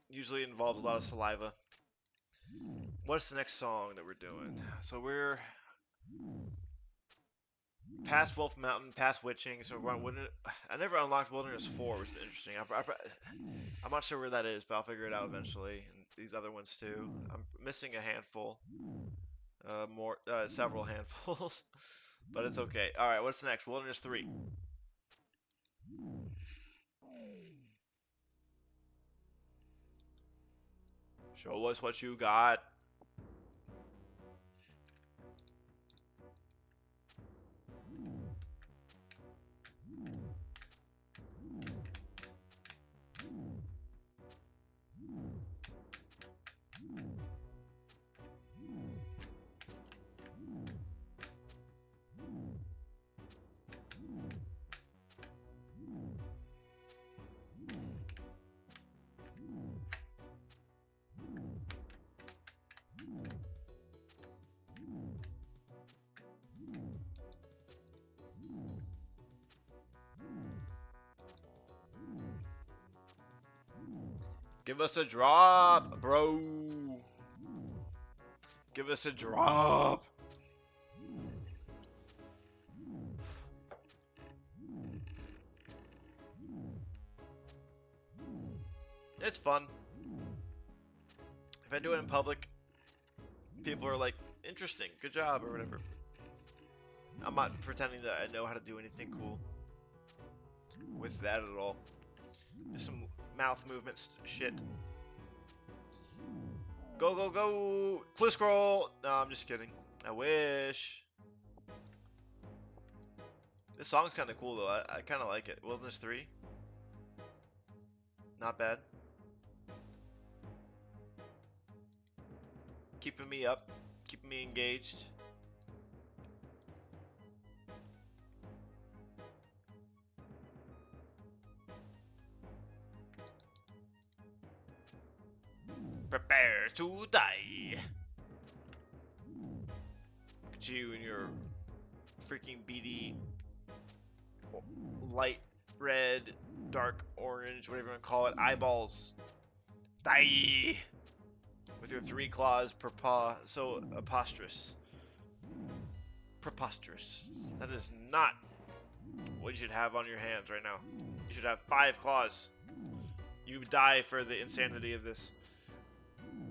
Usually involves a lot of saliva. What's the next song that we're doing? So we're past Wolf Mountain, past Witching. So we're on I never unlocked Wilderness 4, which is interesting. I'm not sure where that is, but I'll figure it out eventually. And these other ones too. I'm missing a handful. Several handfuls. But it's okay. Alright, what's next? Wilderness 3. Show us what you got. Give us a drop, bro. Give us a drop. It's fun. If I do it in public, people are like, interesting, good job, or whatever. I'm not pretending that I know how to do anything cool with that at all. Just some mouth movements shit. Go, go, go! Clue scroll! No, I'm just kidding. I wish. This song's kind of cool, though. I kind of like it. Wilderness 3. Not bad. Keeping me up. Keeping me engaged. Prepare to die. Look at you and your freaking beady light red dark orange, whatever you want to call it, eyeballs. Die! With your 3 claws per paw, so preposterous. Preposterous. That is not what you should have on your hands right now. You should have 5 claws. You die for the insanity of this.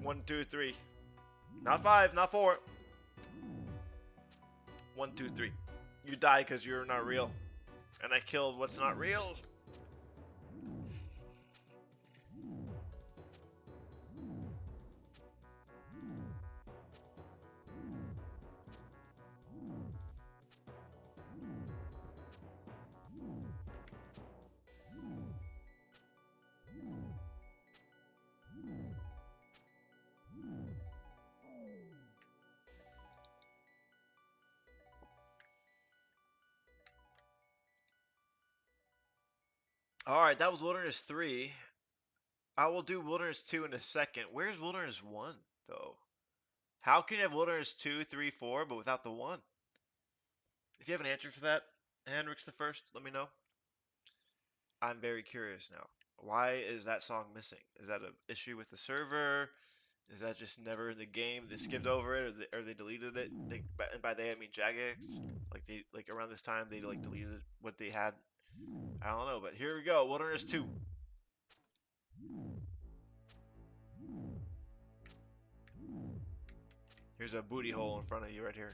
1, 2, 3. Not 5, not 4. 1, 2, 3. You die because you're not real. And I killed what's not real. Alright, that was Wilderness 3. I will do Wilderness 2 in a second. Where's Wilderness 1, though? How can you have Wilderness 2, 3, 4, but without the 1? If you have an answer for that, Hendrix the First, let me know. I'm very curious now. Why is that song missing? Is that an issue with the server? Is that just never in the game? They skipped over it, or they deleted it? And by they I mean Jagex. Like around this time they like deleted what they had. I don't know, but here we go. Wilderness 2. Here's a booty hole in front of you right here.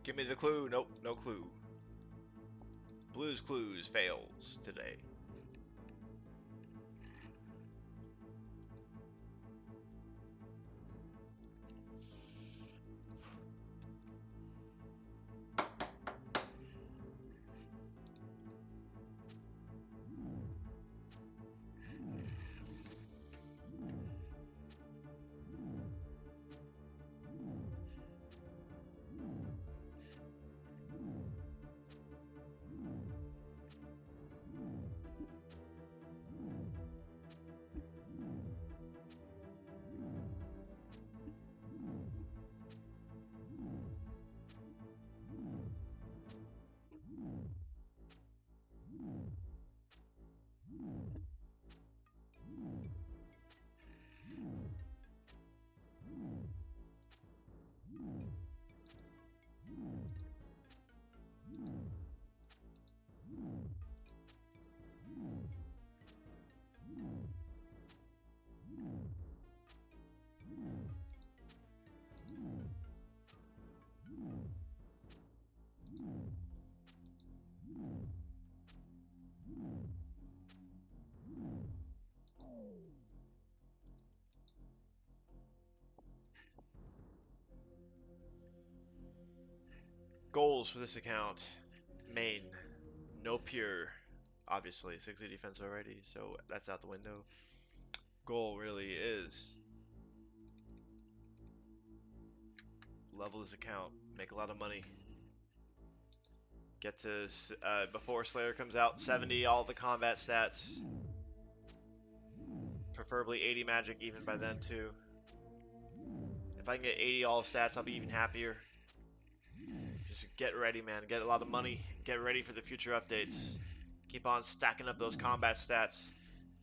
Give me the clue. Nope, no clue. Blue's Clues fails today. Goals for this account. Main. No pure. Obviously, 60 defense already, so that's out the window. Goal really is level this account, make a lot of money. Get to, before Slayer comes out, 70 all the combat stats. Preferably 80 magic even by then too. If I can get 80 all stats, I'll be even happier. Just get ready, man. Get a lot of money. Get ready for the future updates. Keep on stacking up those combat stats.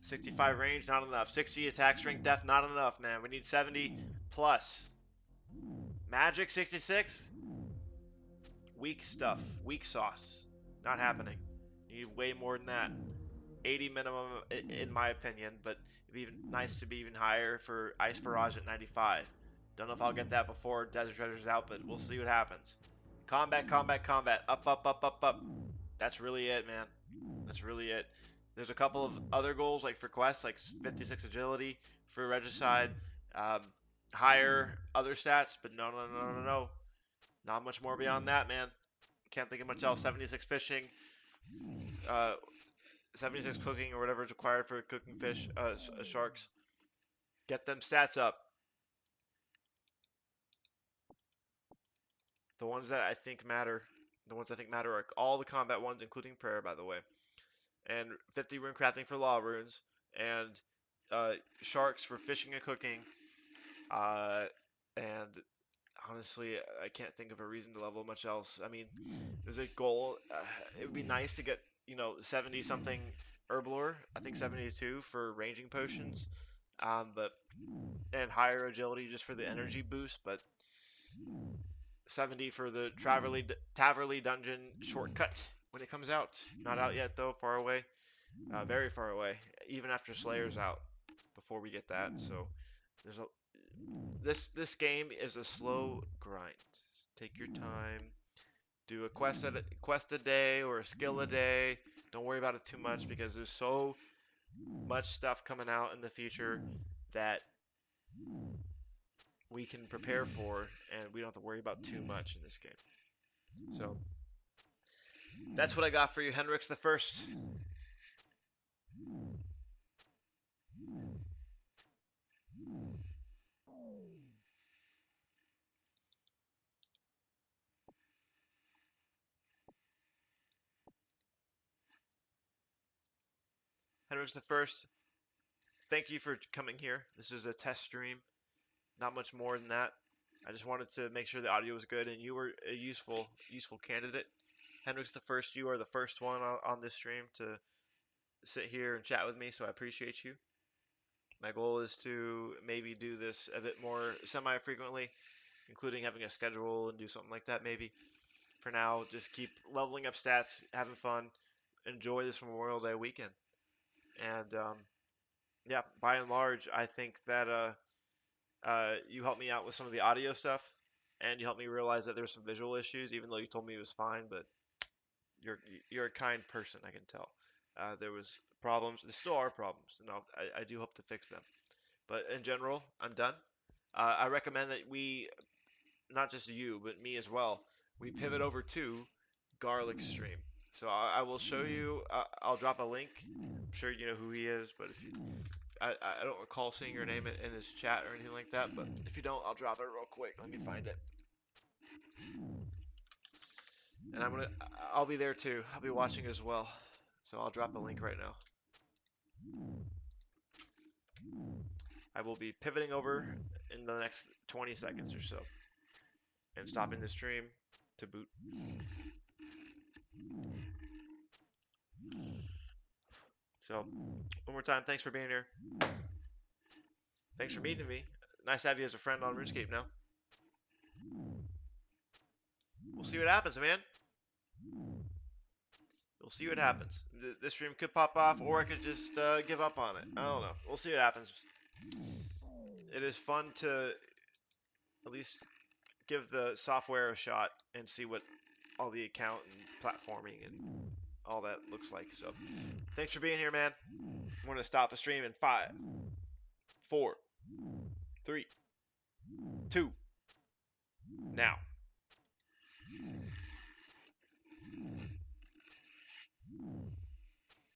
65 range, not enough. 60 attack, strength, def, not enough, man. We need 70 plus. Magic, 66? Weak stuff. Weak sauce. Not happening. You need way more than that. 80 minimum, in my opinion, but it'd be even nice to be even higher for Ice Barrage at 95. Don't know if I'll get that before Desert Treasure's out, but we'll see what happens. Combat, combat, combat. Up, up, up, up, up. That's really it, man. That's really it. There's a couple of other goals, like for quests, like 56 agility for Regicide, Um, higher other stats, but no, no, no, no, no. Not much more beyond that, man. Can't think of much else. 76 fishing, uh, 76 cooking, or whatever is required for cooking fish, sharks. Get them stats up. The ones that I think matter. The ones I think matter are all the combat ones, including prayer, by the way. And 50 rune crafting for law runes. And sharks for fishing and cooking. And honestly, I can't think of a reason to level much else. I mean, there's a goal. It would be nice to get, 70 something herblore. I think 72 for ranging potions. But and higher agility just for the energy boost, but 70 for the Taverley Dungeon shortcut when it comes out. Not out yet though, far away, very far away. Even after Slayer's out, before we get that. So there's a this game is a slow grind. Take your time. Do a quest a day or a skill a day. Don't worry about it too much because there's so much stuff coming out in the future that we can prepare for, and we don't have to worry about too much in this game. So that's what I got for you, Hendrix the First. Hendrix the First, thank you for coming here. This is a test stream, not much more than that. I just wanted to make sure the audio was good, and you were a useful candidate. Hendrix the First, you are the first one on this stream to sit here and chat with me, so I appreciate you. My goal is to maybe do this a bit more semi-frequently, including having a schedule and do something like that maybe. For now, just keep leveling up stats, having fun, enjoy this Memorial Day weekend. And yeah, by and large, I think that you helped me out with some of the audio stuff, and you helped me realize that there's some visual issues, even though you told me it was fine. But you're you're a kind person, I can tell. There was problems. There still are problems, and I do hope to fix them. But in general, I'm done. I recommend that we, not just you, but me as well, we pivot over to Garlic Stream. So I will show you. I'll drop a link. I'm sure you know who he is, but if you, I don't recall seeing your name in his chat or anything like that. But if you don't, I'll drop it real quick. Let me find it. And I'll be there too. I'll be watching as well. So I'll drop a link right now. I will be pivoting over in the next 20 seconds or so and stopping the stream to boot. So, one more time, thanks for being here. Thanks for meeting me. Nice to have you as a friend on RuneScape now. We'll see what happens, man. We'll see what happens. This stream could pop off, or I could just give up on it. I don't know. We'll see what happens. It is fun to at least give the software a shot and see what all the account and platforming and all that looks like. So, thanks for being here, man. I'm going to stop the stream in 5, 4, 3, 2, now.